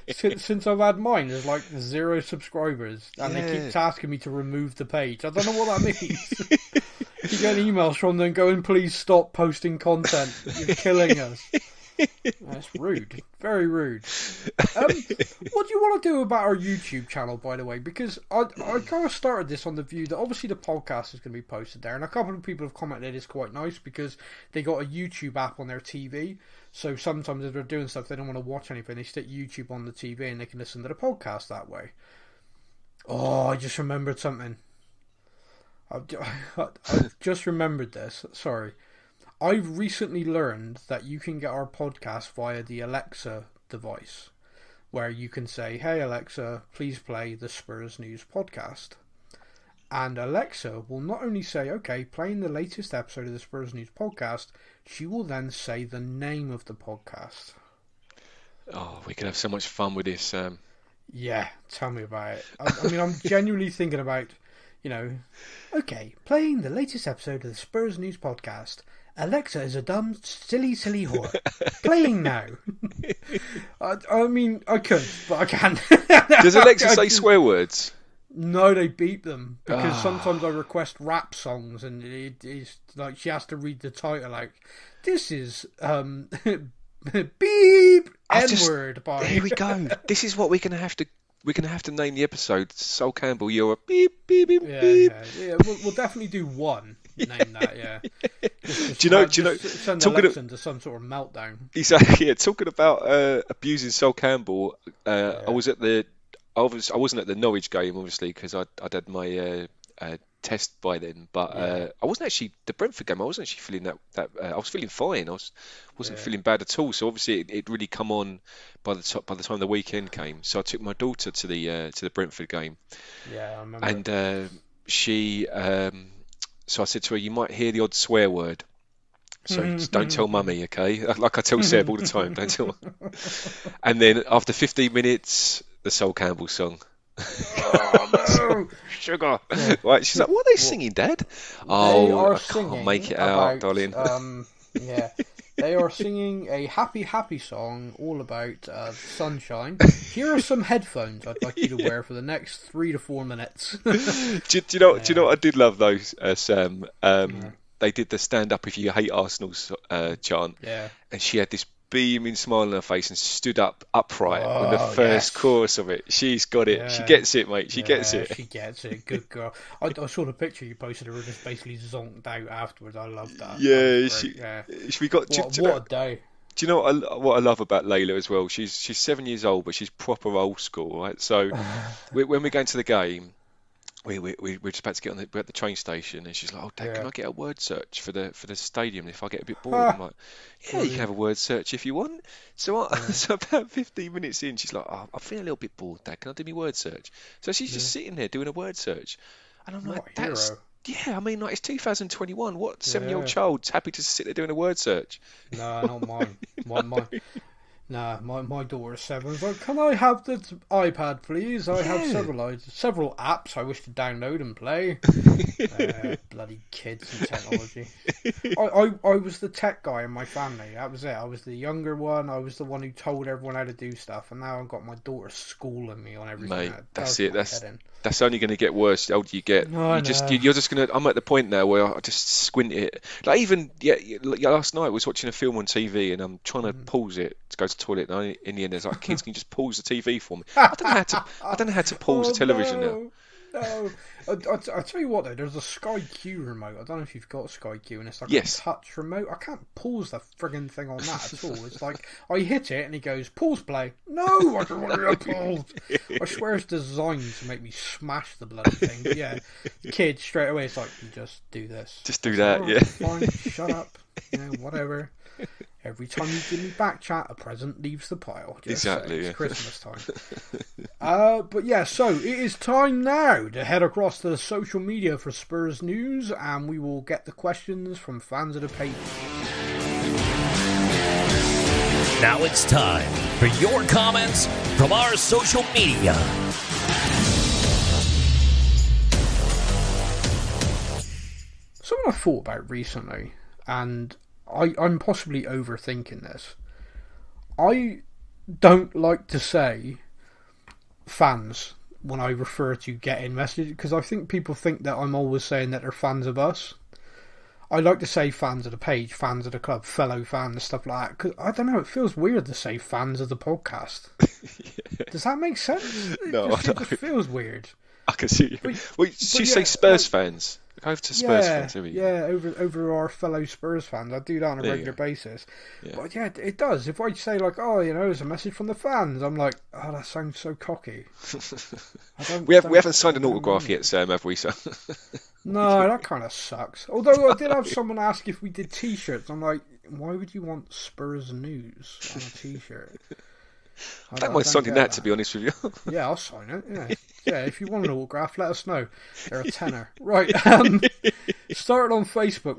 Since I've had mine, there's like 0 subscribers, and they keep asking me to remove the page. I don't know what that means. You get emails from them going, "Please stop posting content. You're killing us." That's rude. Very rude. What do you want to do about our YouTube channel, by the way? Because I kind of started this on the view that obviously the podcast is going to be posted there, and a couple of people have commented it's quite nice because they got a YouTube app on their TV. So sometimes if they're doing stuff, they don't want to watch anything, they stick YouTube on the TV and they can listen to the podcast that way. Oh, I just remembered something. I've just remembered this. Sorry. I've recently learned that you can get our podcast via the Alexa device, where you can say, "Hey Alexa, please play the Spurs News podcast." And Alexa will not only say, "Okay, playing the latest episode of the Spurs News podcast," she will then say the name of the podcast. Oh, we could have so much fun with this. Yeah, tell me about it. I mean, I'm genuinely thinking about, okay, playing the latest episode of the Spurs News podcast. Alexa is a dumb, silly whore. Playing now. I mean, I could, but I can't. Does Alexa say swear words? No, they beep them, because sometimes I request rap songs and it's like she has to read the title like, "This is beep N-word by..." Here we go. This is what we're gonna have to name the episode. Sol Campbell, you're a beep beep beep beep. Yeah. We'll definitely do one. Name that, yeah. Do you know? Send Alexa into some sort of meltdown. Exactly. Yeah. Talking about abusing Sol Campbell, I wasn't at the Norwich game, obviously, because I'd had my test by then. But I wasn't actually the Brentford game. I wasn't actually feeling that. I was feeling fine. I wasn't feeling bad at all. So obviously it really come on by the time the weekend came. So I took my daughter to the Brentford game. Yeah, I remember. And she. So I said to her, "You might hear the odd swear word. So just don't tell mummy, okay?" Like I tell Seb all the time, don't tell her. And then after 15 minutes, the Sol Campbell song. Oh, no. Sugar. Yeah. Right, she's like, "What are they singing, Dad?" I can't make it out, darling. Yeah. They are singing a happy song all about sunshine. Here are some headphones I'd like you to wear for the next 3 to 4 minutes. do you know what I did love though, Sam? They did the stand up if you hate Arsenal chant. Yeah. And she had this beaming smile on her face and stood upright on the first chorus of it. She's got it. Yeah. She gets it, mate. She gets it. She gets it. Good girl. I saw the picture you posted of her just basically zonked out afterwards. I love that. Yeah, we got. What a day. Do you know what I love about Layla as well? She's 7 years old, but she's proper old school, right? So when we go into the game, we're just about to we're at the train station, and she's like, "Oh, Dad, can I get a word search for the stadium if I get a bit bored?" I'm like, "Yeah, you can have a word search if you want." So so about 15 minutes in, she's like, "Oh, I feel a little bit bored, Dad. Can I do my word search?" So she's just sitting there doing a word search, and I'm like, "That's." Yeah, I mean, like, it's 2021. What 7-year-old child's happy to sit there doing a word search? No, not mine. Nah, my daughter is 7. It's like, can I have the iPad, please? I have several apps I wish to download and play. Bloody kids and technology. I was the tech guy in my family. That was it. I was the younger one. I was the one who told everyone how to do stuff. And now I've got my daughter schooling me on everything. Mate, that's it. That's only going to get worse the older you get. You're just going to... I'm at the point now where I just squint it. Like even last night I was watching a film on TV and I'm trying to pause it to go to the toilet. And in the end, there's like, kids, can you just pause the TV for me? I don't know how to pause the television now. No, I'll tell you what though. There's a Sky Q remote. I don't know if you've got Sky Q, and it's like a touch remote. I can't pause the frigging thing on that at all. It's like I hit it and it goes pause play. No, I don't want to pause. I swear it's designed to make me smash the bloody thing. But yeah, kids straight away. It's like you just do this. Just do that. Yeah. Fine. Shut up. Whatever. Every time you give me back chat, a present leaves the pile. Exactly. It's Christmas time. But yeah, so it is time now to head across to the social media for Spurs news, and we will get the questions from fans of the page. Now it's time for your comments from our social media. Something I thought about recently, and I'm possibly overthinking this. I don't like to say fans when I refer to getting messages, because I think people think that I'm always saying that they're fans of us. I like to say fans of the page, fans of the club, fellow fans, stuff like that. Because I don't know, it feels weird to say fans of the podcast. Does that make sense? No, it just feels weird. I can see you. You say Spurs fans. Over to Spurs fans, over our fellow Spurs fans. I do that on a regular basis. Yeah. But yeah, it does. If I say like, there's a message from the fans, I'm like, oh, that sounds so cocky. We haven't signed an autograph yet, Sam, have we? So no, that kind of sucks. Although I did have someone ask if we did T-shirts. I'm like, why would you want Spurs news on a T-shirt? I don't mind signing that, to be honest with you. Yeah, I'll sign it. Yeah, if you want an autograph, let us know. They're a tenner, right? Started on Facebook.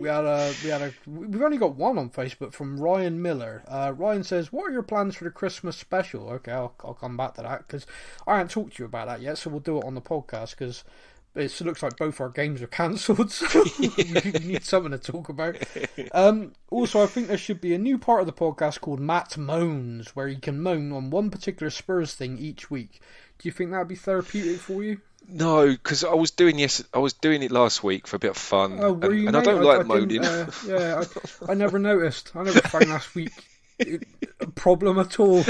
We've only got one on Facebook from Ryan Miller. Ryan says, "What are your plans for the Christmas special?" Okay, I'll come back to that because I haven't talked to you about that yet. So we'll do it on the podcast because it looks like both our games are cancelled, so we need something to talk about. Also, I think there should be a new part of the podcast called Matt Moans, where you can moan on one particular Spurs thing each week. Do you think that would be therapeutic for you? No, because I was doing it last week for a bit of fun, and I don't like moaning. I never noticed. I never found last week a problem at all.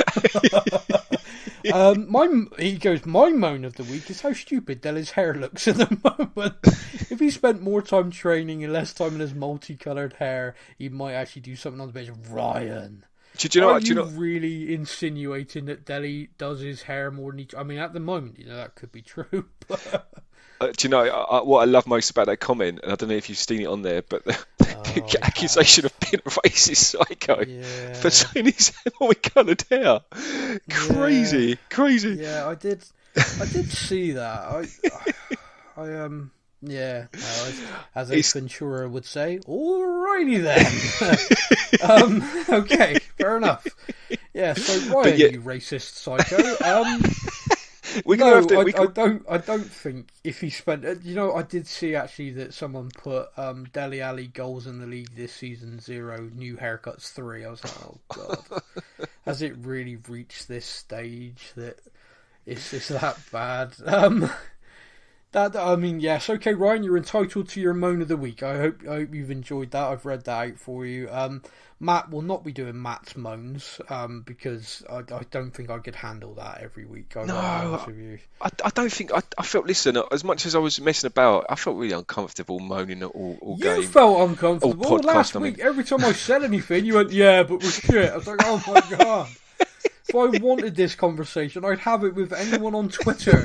He goes, my moan of the week is how stupid Dele's hair looks at the moment. If he spent more time training and less time in his multicolored hair, he might actually do something on the bench. Ryan, are you really insinuating that Dele does his hair more than each? I mean, at the moment, that could be true. But... do you know what I love most about that comment? And I don't know if you've seen it on there, but the accusation of being a racist psycho for saying his multi-coloured hair. Crazy. Yeah, I did see that. As Ace Ventura would say, alrighty then. Okay, fair enough. Yeah, so Ryan, you racist psycho. I don't think if he spent. I did see actually that someone put Dele Alli goals in the league this season 0, new haircuts 3. I was like, oh god, has it really reached this stage that it's that bad? Yes, okay, Ryan, you're entitled to your moan of the week. I hope you've enjoyed that. I've read that out for you. Matt will not be doing Matt's moans because I don't think I could handle that every week. I don't think I felt. Listen, as much as I was messing about, I felt really uncomfortable moaning all game. You felt uncomfortable last week. Every time I said anything, you went, "Yeah, but we're shit." I was like, "Oh my god." If I wanted this conversation, I'd have it with anyone on Twitter.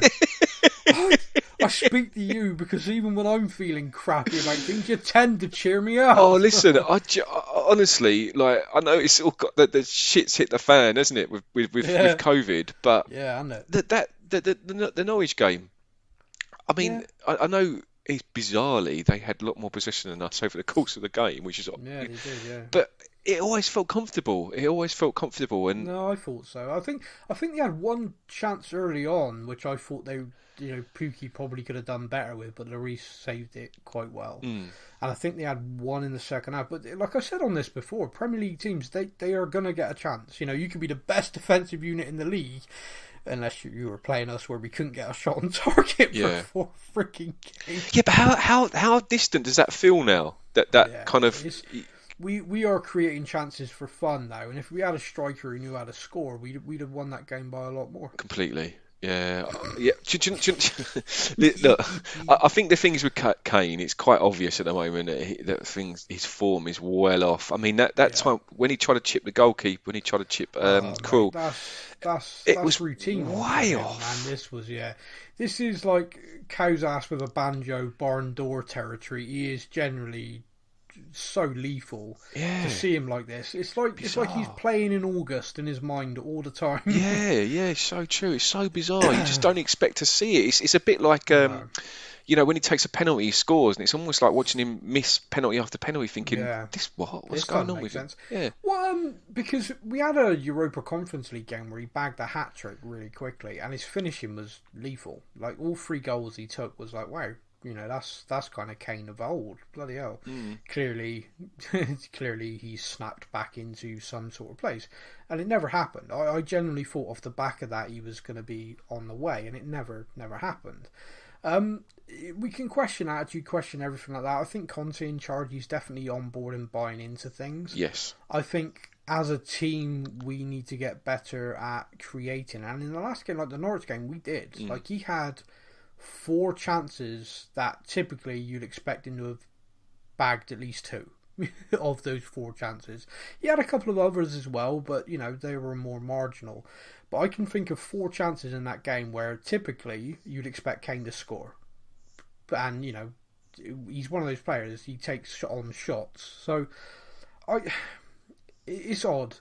I speak to you because even when I'm feeling crappy about things, you tend to cheer me up. Oh, listen, honestly, like I know it's all got the shit's hit the fan, hasn't it, with COVID? But yeah, I know the Norwich game. I mean, I know it's bizarrely they had a lot more possession than us over the course of the game, which is Yeah, they did. Yeah. but it always felt comfortable. It always felt comfortable, and No, I thought so. I think they had one chance early on, which I thought Pukki probably could have done better with, but Lloris saved it quite well. And I think they had one in the second half. But like I said on this before, Premier League teams, they are going to get a chance. You could be the best defensive unit in the league, unless you were playing us where we couldn't get a shot on target for 4 freaking games. Yeah, but how distant does that feel now? That kind of... We are creating chances for fun now, and if we had a striker who knew how to score, we'd have won that game by a lot more. Completely. Yeah. Look, I think the things with Kane, it's quite obvious at the moment that his form is well off. I mean, that time when he tried to chip the goalkeeper, when he tried to chip Krul, that's was routine. Way off. Man, this is like cow's ass with a banjo, barn door territory. He is generally so lethal. To see him like this, it's like he's playing in August in his mind all the time. It's so true. It's so bizarre. You just don't expect to see it. It's a bit like when he takes a penalty, he scores, and it's almost like watching him miss penalty after penalty, thinking, what's going on with him? Yeah. Well, because we had a Europa Conference League game where he bagged a hat trick really quickly, and his finishing was lethal. Like all 3 goals he took was like, wow. That's kind of Kane of old. Bloody hell. Clearly he's snapped back into some sort of place. And it never happened. I genuinely thought off the back of that he was going to be on the way, and it never happened. We can question attitude, question everything like that. I think Conte in charge, he's definitely on board and buying into things. Yes. I think as a team, we need to get better at creating. And in the last game, like the Norwich game, we did. Like he had 4 chances that typically you'd expect him to have bagged at least 2 of those 4 chances. He had a couple of others as well, but they were more marginal. But I can think of 4 chances in that game where typically you'd expect Kane to score. And he's one of those players, he takes on shots. So it's odd.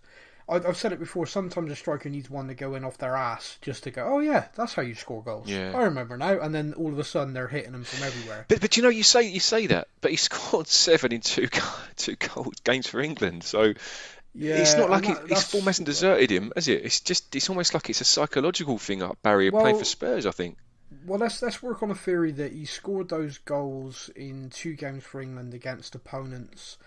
I've said it before, sometimes a striker needs one to go in off their ass just to go, oh yeah, that's how you score goals. Yeah. I remember now. And then all of a sudden they're hitting them from everywhere. But you say that, but he scored 7 in 2 games for England. So it's not like his form hasn't deserted him, has it? It's almost like it's a psychological thing up Barry playing for Spurs, I think. Well, let's work on a theory that he scored those goals in 2 games for England against opponents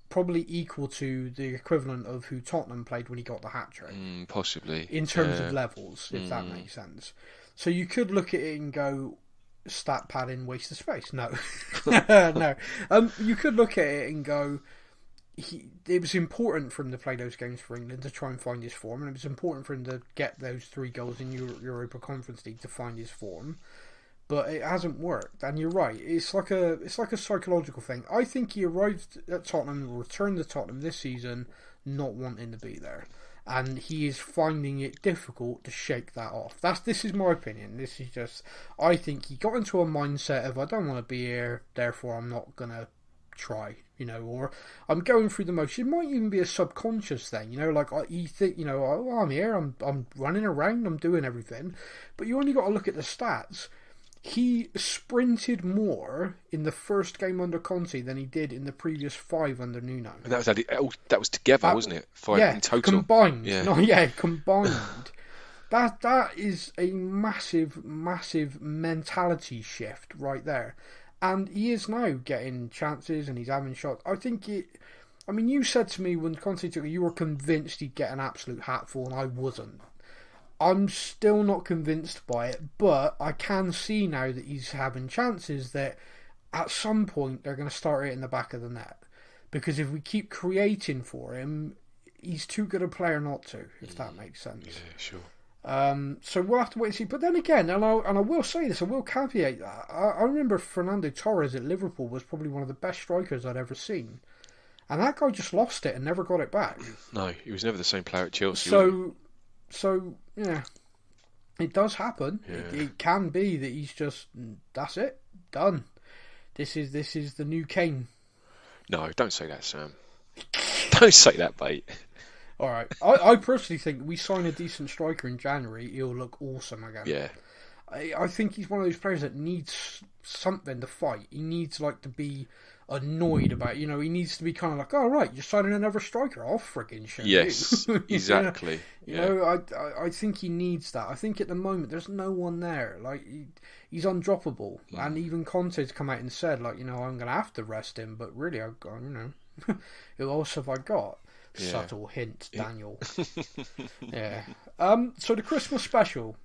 probably equal to the equivalent of who Tottenham played when he got the hat-trick. Possibly. In terms of levels, if that makes sense. So you could look at it and go, stat padding, waste of space. No. No. You could look at it and go, it was important for him to play those games for England to try and find his form, and it was important for him to get those 3 goals in Europa Conference League to find his form. But it hasn't worked, and you're right. It's like a psychological thing. I think he arrived at Tottenham, or returned to Tottenham this season, not wanting to be there, and he is finding it difficult to shake that off. This is my opinion. This is just, I think he got into a mindset of I don't want to be here, therefore I'm not gonna try. Or I'm going through the motions. It might even be a subconscious thing. Like you think, oh, I'm here, I'm running around, I'm doing everything, but you only got to look at the stats. He sprinted more in the first game under Conte than he did in the previous 5 under Nuno. And that was together, wasn't it? 5 in total. Combined. Yeah. Combined. That is a massive, massive mentality shift right there. And he is now getting chances and he's having shots. I think you said to me when Conte took it, you were convinced he'd get an absolute hatful, and I wasn't. I'm still not convinced by it, but I can see now that he's having chances that at some point they're going to start it in the back of the net. Because if we keep creating for him, he's too good a player not to, if that makes sense. Yeah, sure. So we'll have to wait and see. But then again, and I will say this, I will caveat that. I remember Fernando Torres at Liverpool was probably one of the best strikers I'd ever seen. And that guy just lost it and never got it back. No, he was never the same player at Chelsea. So yeah, it does happen. Yeah. It can be that he's just, that's it, done. This is the new Kane. No, don't say that, Sam. Don't say that, mate. All right, I personally think we sign a decent striker in January, he'll look awesome again. Yeah. I think he's one of those players that needs something to fight. He needs to be annoyed about. He needs to be kind of like, oh right, you're signing another striker. I'll friggin' show you. Yes, exactly. I think he needs that. I think at the moment there's no one there. He's undroppable, and even Conte's come out and said I'm going to have to rest him, but really I've got who else have I got? Yeah. Subtle hint, Daniel. Yeah. So the Christmas special.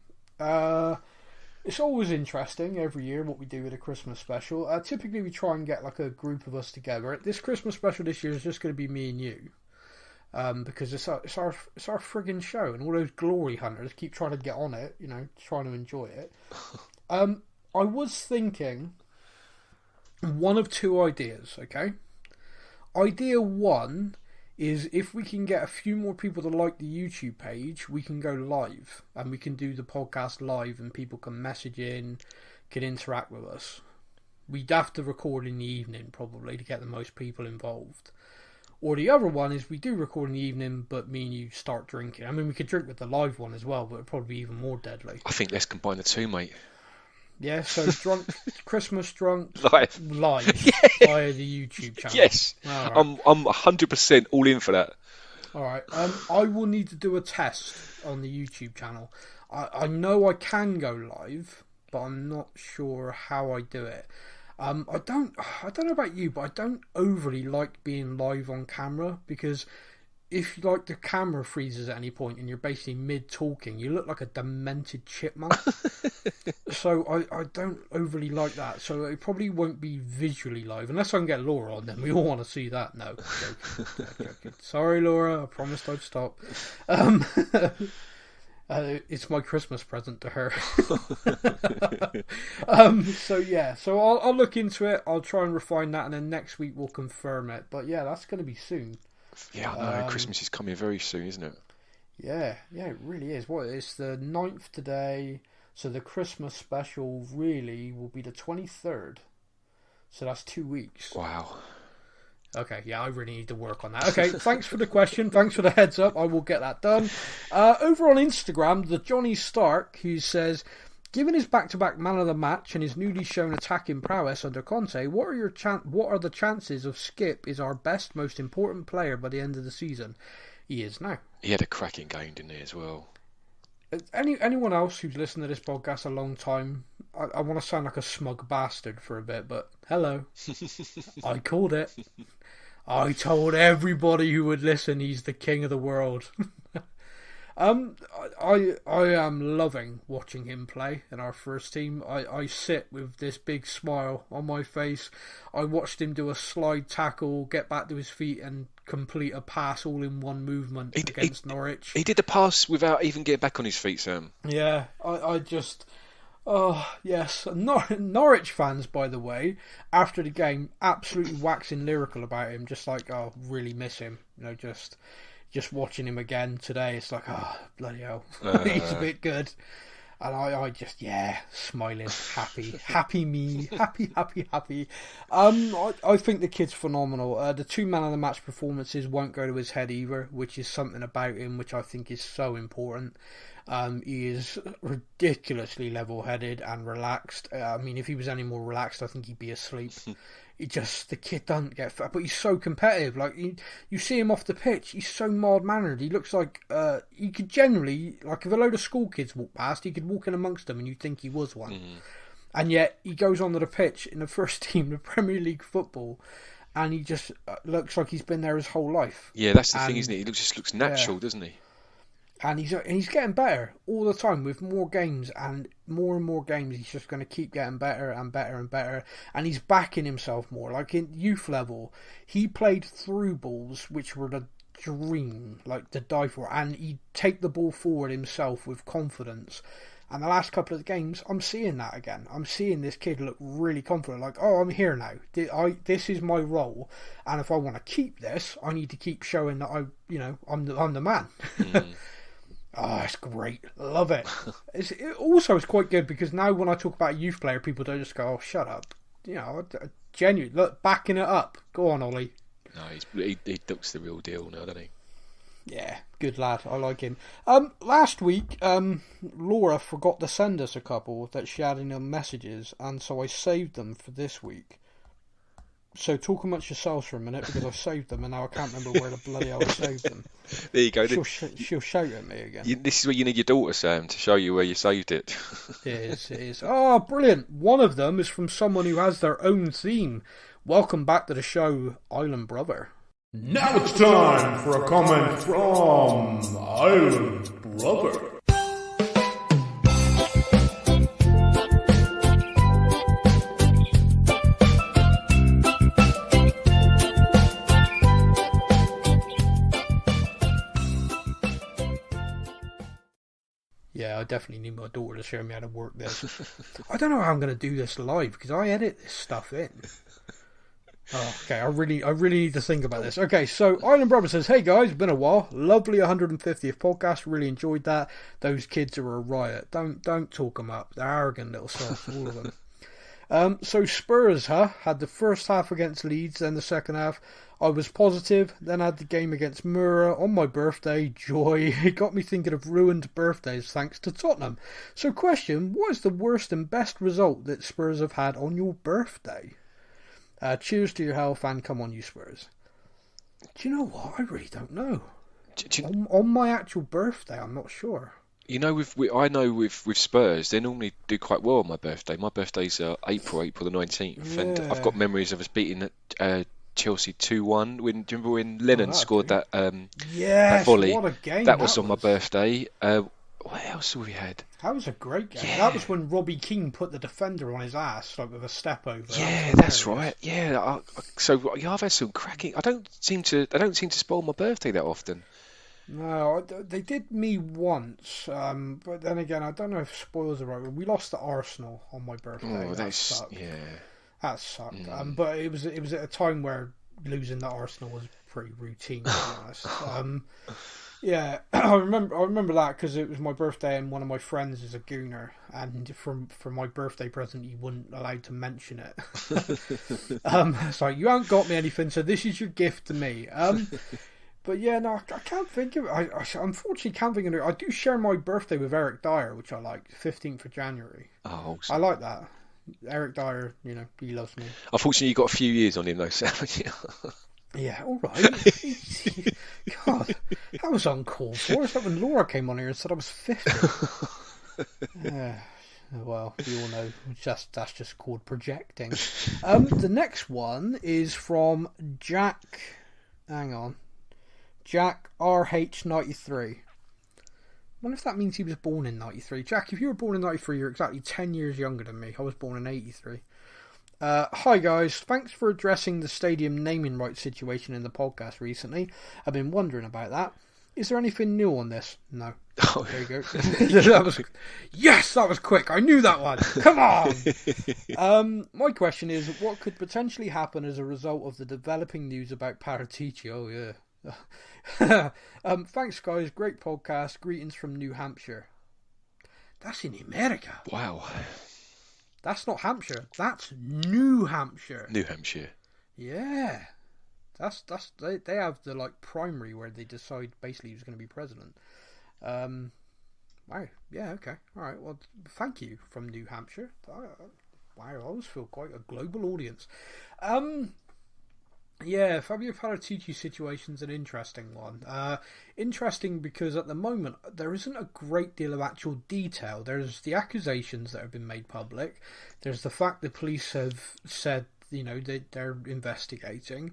It's always interesting every year what we do with a Christmas special. Typically we try and get a group of us together. This Christmas special this year is just going to be me and you, because it's our friggin' show, and all those glory hunters keep trying to get on it, trying to enjoy it. I was thinking one of two ideas. Okay, idea one is if we can get a few more people to like the YouTube page, we can go live and we can do the podcast live and people can message in, can interact with us. We'd have to record in the evening probably to get the most people involved. Or the other one is we do record in the evening, but me and you start drinking. I mean, we could drink with the live one as well, but it'd probably be even more deadly. I think let's combine the two, mate. Yeah, so drunk, Christmas drunk, live via the YouTube channel. Yes, right. I'm 100% all in for that. All right, I will need to do a test on the YouTube channel. I know I can go live, but I'm not sure how I do it. I don't know about you, but I don't overly like being live on camera, because if the camera freezes at any point and you're basically mid talking, you look like a demented chipmunk. So I don't overly like that. So it probably won't be visually live unless I can get Laura on. Then we all want to see that. No, joking. Sorry, Laura. I promised I'd stop. It's my Christmas present to her. So I'll look into it. I'll try and refine that, and then next week we'll confirm it. But yeah, that's going to be soon. Yeah, I know. Christmas is coming very soon, isn't it? Yeah, it really is. It's the 9th today, so the Christmas special really will be the 23rd. So that's 2 weeks. Wow. Okay, yeah, I really need to work on that. Okay, thanks for the question. Thanks for the heads up. I will get that done. Over on Instagram, the Johnny Stark, who says, given his back-to-back man of the match and his newly shown attacking prowess under Conte, what are the chances of Skip is our best, most important player by the end of the season? He is now. He had a cracking game, didn't he, as well? Anyone else who's listened to this podcast a long time, I want to sound like a smug bastard for a bit, but hello. I called it. I told everybody who would listen he's the king of the world. I am loving watching him play in our first team. I sit with this big smile on my face. I watched him do a slide tackle, get back to his feet and complete a pass all in one movement against Norwich. He did the pass without even getting back on his feet, Sam. Yeah, I just... Oh, yes. Norwich fans, by the way, after the game, absolutely waxing lyrical about him. Just really miss him. Just watching him again today, it's like, oh, bloody hell. He's a bit good. And I just, smiling, happy me, happy. I think the kid's phenomenal. The 2 man of the match performances won't go to his head either, which is something about him which I think is so important. He is ridiculously level-headed and relaxed. I mean, if he was any more relaxed, I think he'd be asleep. The kid doesn't get fat, but he's so competitive. You see him off the pitch, he's so mild-mannered. He looks like he could generally, if a load of school kids walk past, he could walk in amongst them and you'd think he was one. Mm. And yet he goes onto the pitch in the first team of Premier League football, and he just looks like he's been there his whole life. Yeah, that's the thing, isn't it? He just looks natural, doesn't he? And he's getting better all the time with more games and more games. He's just going to keep getting better and better and better. And he's backing himself more. Like in youth level, he played through balls which were the dream, to die for. And he'd take the ball forward himself with confidence. And the last couple of games, I'm seeing that again. I'm seeing this kid look really confident. I'm here now. This is my role. And if I want to keep this, I need to keep showing that I'm the man. Mm. Oh, it's great. Love it. It also is quite good because now when I talk about a youth player, people don't just go, oh, shut up. Genuine. Look, backing it up. Go on, Ollie. No, he looks the real deal now, doesn't he? Yeah, good lad. I like him. Last week, Laura forgot to send us a couple that she had in her messages, and so I saved them for this week. So talk amongst yourselves for a minute, because I saved them and now I can't remember where the bloody hell I saved them. There you go. She'll shout at me again. This is where you need your daughter, Sam, to show you where you saved it. It is. Oh, brilliant. One of them is from someone who has their own theme. Welcome back to the show, Island Brother. Now it's time for a comment from Island Brother. Yeah, I definitely need my daughter to show me how to work this. I don't know how I'm going to do this live, because I edit this stuff in. Oh, okay, I really need to think about this. Okay, so Island Brother says, "Hey guys, been a while. Lovely 150th podcast. Really enjoyed that. Those kids are a riot. Don't talk them up. They're arrogant little sots, all of them." So Spurs, had the first half against Leeds, then the second half. I was positive, then had the game against Mura on my birthday. Joy. It got me thinking of ruined birthdays thanks to Tottenham. So question, what is the worst and best result that Spurs have had on your birthday? Cheers to your health and come on you Spurs. Do you know what? I really don't know. On my actual birthday, I'm not sure. You know, I know with Spurs, they normally do quite well on my birthday. My birthday's April the 19th, Yeah. and I've got memories of us beating Chelsea 2-1. Do you remember when Lennon scored that volley? What a game that was on my birthday. What else have we had? That was a great game. Yeah. That was when Robbie Keane put the defender on his ass, like with a step over. Yeah, that's right. Yeah, I've had some cracking. They don't seem to spoil my birthday that often. No, they did me once, but then again, I don't know if spoils are right. We lost to Arsenal on my birthday. Oh, that sucked. Yeah. That sucked. But it was at a time where losing to Arsenal was pretty routine, to be honest. Yeah, I remember that because it was my birthday and one of my friends is a gooner, and for my birthday present he wasn't allowed to mention it. So you haven't got me anything, so this is your gift to me. But yeah, no, I can't think of it. I unfortunately can't think of it. I do share my birthday with Eric Dyer, which I like, 15th of January. Oh, awesome. I like that. Eric Dyer, he loves me. Unfortunately, you got a few years on him though, Sam. Yeah, all right. God, that was uncalled for. It's like when Laura came on here and said I was 50. Yeah. Well, you all know that's just called projecting. The next one is from Jack. Hang on. Jack RH93. I wonder if that means he was born in 93. Jack, if you were born in 93, you're exactly 10 years younger than me. I was born in 83. Hi guys, thanks for addressing the stadium naming rights situation in the podcast recently. I've been wondering about that. Is there anything new on this? No. Oh. There you go. Yes, that was quick. I knew that one. Come on. My question is, what could potentially happen as a result of the developing news about Paratici? Oh yeah. Thanks guys, great podcast. Greetings from New Hampshire. That's in America. Wow. That's not Hampshire. That's New Hampshire. New Hampshire. Yeah. They have the primary where they decide basically who's going to be president. Wow. Yeah. Okay. All right. Well, thank you from New Hampshire. Wow. I always feel quite a global audience. Yeah, Fabio Paratici's situation's an interesting one. Interesting because at the moment there isn't a great deal of actual detail. There's the accusations that have been made public. There's the fact the police have said, they're investigating.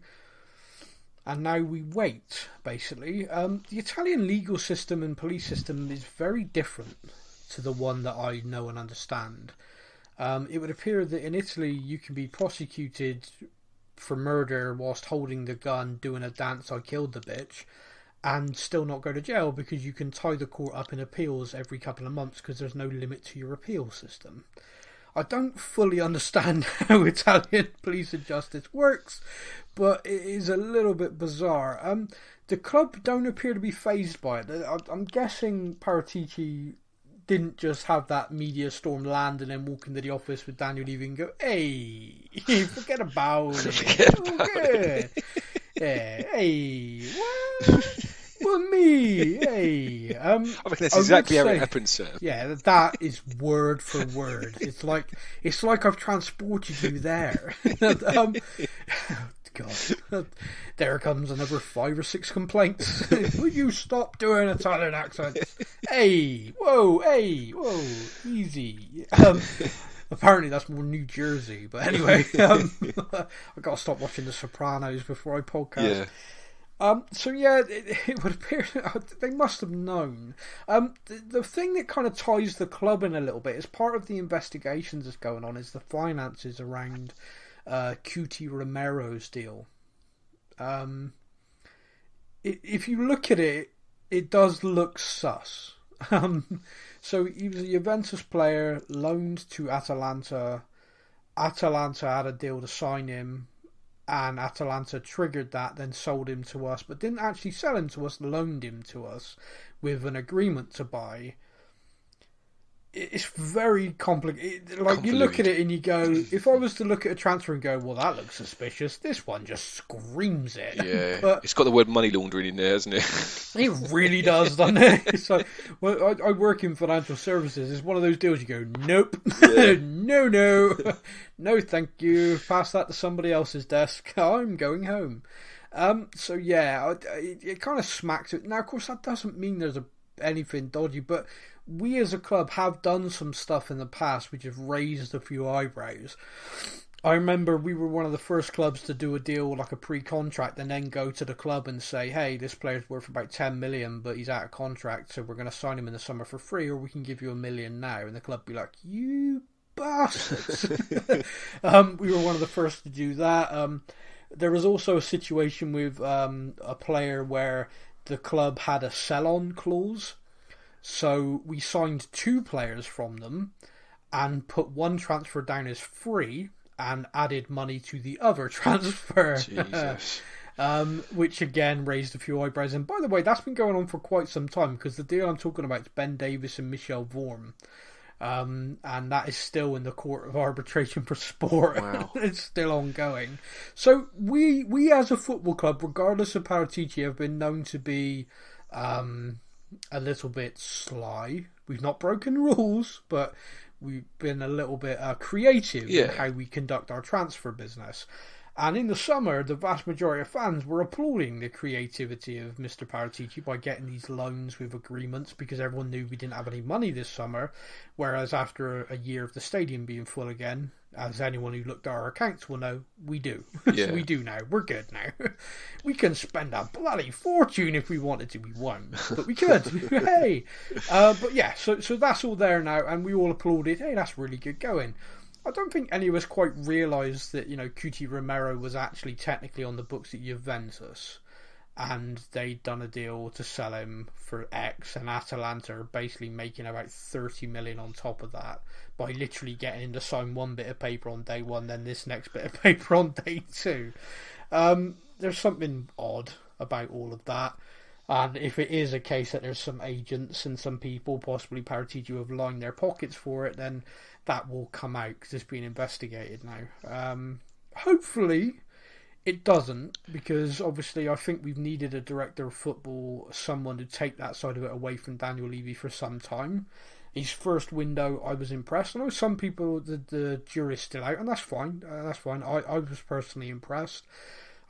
And now we wait, basically. The Italian legal system and police system is very different to the one that I know and understand. It would appear that in Italy you can be prosecuted for murder whilst holding the gun, doing a dance I killed the bitch, and still not go to jail because you can tie the court up in appeals every couple of months because there's no limit to your appeal system. I don't fully understand how Italian police and justice works, but it is a little bit bizarre. The club don't appear to be fazed by it. I'm guessing Paratici didn't just have that media storm land and then walk into the office with Daniel Levy and go, "Hey, forget about it. Forget about it." Yeah, hey, what? Well, me, hey. I reckon that's exactly how it happened, sir. Yeah, that is word for word. It's like I've transported you there. God, there comes another 5 or 6 complaints. Will you stop doing Italian accents? Hey, whoa, easy. Apparently that's more New Jersey, but anyway, I gotta stop watching The Sopranos before I podcast. Yeah. So yeah, it would appear they must have known. The thing that kind of ties the club in a little bit, as part of the investigations that's going on, is the finances around QT Romero's deal. If you look at it, it does look sus. So he was a Juventus player loaned to Atalanta. Atalanta had a deal to sign him, and Atalanta triggered that, then sold him to us, but didn't actually sell him to us, loaned him to us with an agreement to buy. It's very complicated. Like, you look at it and you go, if I was to look at a transfer and go, well, that looks suspicious, this one just screams it. Yeah, but it's got the word money laundering in there, hasn't it? It really does, doesn't it? It's like, well, I work in financial services. It's one of those deals you go, nope, no, thank you. Pass that to somebody else's desk. I'm going home. So yeah, it kind of smacks it. Now, of course, that doesn't mean there's anything dodgy, but we as a club have done some stuff in the past which have raised a few eyebrows. I remember we were one of the first clubs to do a deal like a pre-contract and then go to the club and say, hey, this player's worth about 10 million but he's out of contract, so we're going to sign him in the summer for free, or we can give you $1 million now. And the club be like, you bastards. We were one of the first to do that. There was also a situation with a player where the club had a sell-on clause. So we signed 2 players from them and put one transfer down as free and added money to the other transfer. Jesus. Which again raised a few eyebrows. And by the way, that's been going on for quite some time, because the deal I'm talking about is Ben Davis and Michel Vorm. And that is still in the court of arbitration for sport. Wow. It's still ongoing. So we as a football club, regardless of Paratici, have been known to be a little bit sly. We've not broken rules, but we've been a little bit creative in how we conduct our transfer business. And in the summer, the vast majority of fans were applauding the creativity of Mr. Paratici by getting these loans with agreements, because everyone knew we didn't have any money this summer. Whereas after a year of the stadium being full again, as anyone who looked at our accounts will know, we do. Yeah. So we do now. We're good now. We can spend a bloody fortune if we wanted to. We won't, but we could. Hey. But yeah, so that's all there now, and we all applauded. Hey, that's really good going. I don't think any of us quite realised that, QT Romero was actually technically on the books at Juventus, and they'd done a deal to sell him for X, and Atalanta are basically making about 30 million on top of that by literally getting him to sign one bit of paper on day 1, then this next bit of paper on day 2. There's something odd about all of that. And if it is a case that there's some agents and some people, possibly Paratici, who have lined their pockets for it, then that will come out, because it's being investigated now. Hopefully it doesn't, because obviously I think we've needed a director of football, someone to take that side of it away from Daniel Levy for some time. His first window, I was impressed. I know some people, the jury's still out, and that's fine. I was personally impressed.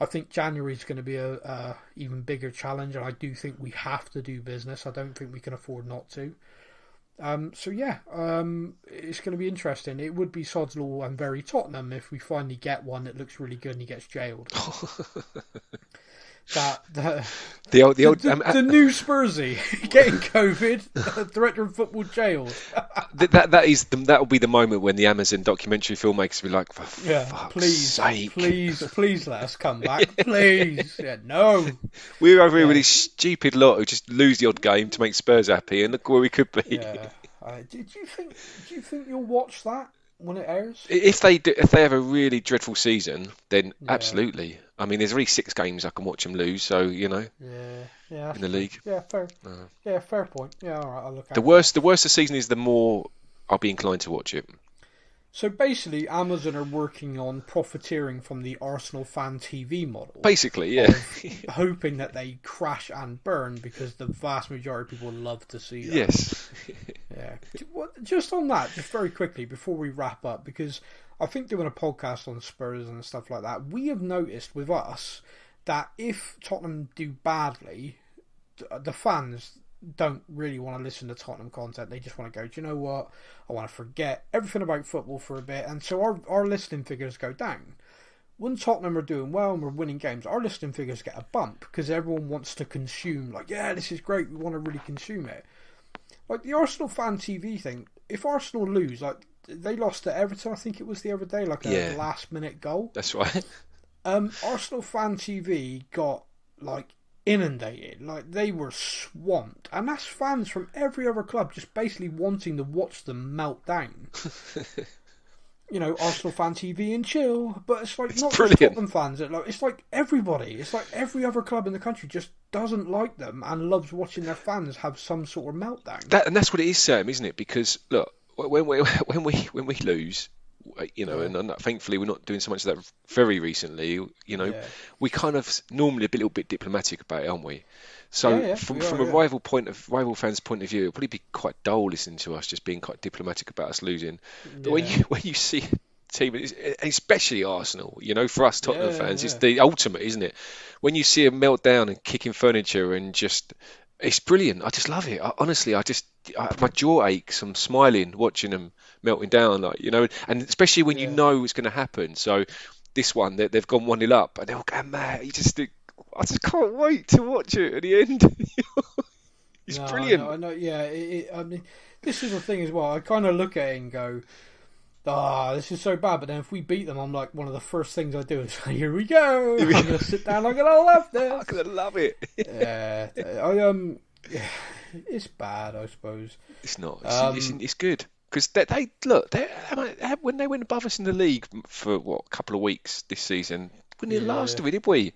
I think January is going to be a even bigger challenge, and I do think we have to do business. I don't think we can afford not to. So yeah, it's going to be interesting. It would be sod's law and very Tottenham if we finally get one that looks really good and he gets jailed. The new Spursy getting COVID, director of football jailed. that will be the moment when the Amazon documentary filmmakers will be like, for fuck's sake, please let us come back, please. Yeah, no, we're over here with this stupid lot who just lose the odd game to make Spurs happy, and look where we could be. Yeah. Do you think you'll watch that when it airs? If they have a really dreadful season, then absolutely. I mean, there's already 6 games I can watch them lose, so Yeah, in the league. Yeah, fair. Yeah, fair point. Yeah, all right. I'll look at the worse the season is, the more I'll be inclined to watch it. So basically, Amazon are working on profiteering from the Arsenal fan TV model. Basically, yeah. Hoping that they crash and burn because the vast majority of people love to see that. Yes. Yeah. Just on that, just very quickly before we wrap up, because I think doing a podcast on Spurs and stuff like that, we have noticed with us that if Tottenham do badly, the fans don't really want to listen to Tottenham content. They just want to go, do you know what? I want to forget everything about football for a bit. And so our listening figures go down. When Tottenham are doing well and we're winning games, our listening figures get a bump because everyone wants to consume, like, yeah, this is great. We want to really consume it. Like the Arsenal fan TV thing, if Arsenal lose, like they lost to Everton, I think it was the other day, like a last minute goal. That's right. Arsenal fan TV got like inundated, like they were swamped, and that's fans from every other club just basically wanting to watch them melt down. You know, Arsenal fan TV and chill, but it's like not just Tottenham fans. It's like everybody. It's like every other club in the country just doesn't like them and loves watching their fans have some sort of meltdown. And that's what it is, Sam, isn't it? Because look, when we lose, you know, and thankfully we're not doing so much of that very recently. You know, we kind of normally a little bit diplomatic about it, aren't we? So from a rival fans' point of view, it'll probably be quite dull listening to us just being quite diplomatic about us losing. But when you see a team, especially Arsenal, you know, for us Tottenham fans, it's the ultimate, isn't it? When you see them melt down and kicking furniture and just, it's brilliant. I just love it. Honestly, my jaw aches. I'm smiling watching them melting down, like, you know, and especially when you know it's going to happen. So this one, they've gone 1-0 up, and they'll go mad. I just can't wait to watch it at the end. It's brilliant. I know. Yeah, I mean, this is the thing as well. I kind of look at it and go, this is so bad. But then if we beat them, I'm like, one of the first things I do is, here we go. I'm going to sit down. I'm going to love this. I'm going to love it. It's bad, I suppose. It's not. It's good. Because they look, when they went above us in the league for, a couple of weeks this season, we didn't last of it, did we?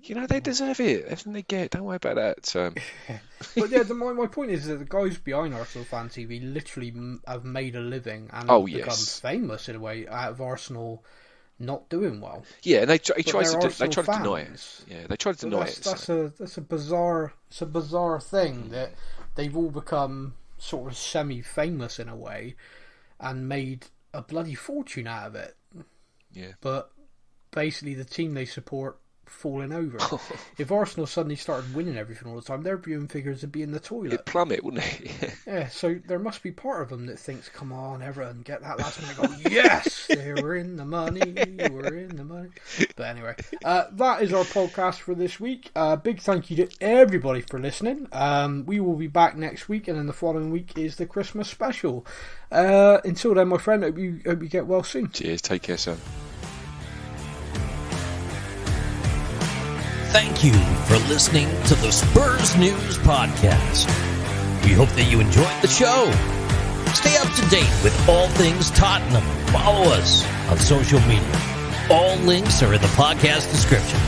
You know, they deserve it. Everything they get. Don't worry about that. But yeah, my point is that the guys behind Arsenal Fan TV literally have made a living and become famous in a way out of Arsenal not doing well. Yeah, and they tried to deny it. Yeah, they tried to deny it. That's a bizarre thing that they've all become sort of semi-famous in a way and made a bloody fortune out of it. Yeah. But basically the team they support falling over. If Arsenal suddenly started winning everything all the time, their viewing figures would be in the toilet. It'd plummet, wouldn't it? Yeah, so there must be part of them that thinks, come on, Everton, get that last minute goal. Yes! We're in the money. We're in the money. But anyway, that is our podcast for this week. Big thank you to everybody for listening. We will be back next week, and then the following week is the Christmas special. Until then, my friend, hope you get well soon. Cheers. Take care, son. Thank you for listening to the Spurs News Podcast. We hope that you enjoyed the show. Stay up to date with all things Tottenham. Follow us on social media. All links are in the podcast description.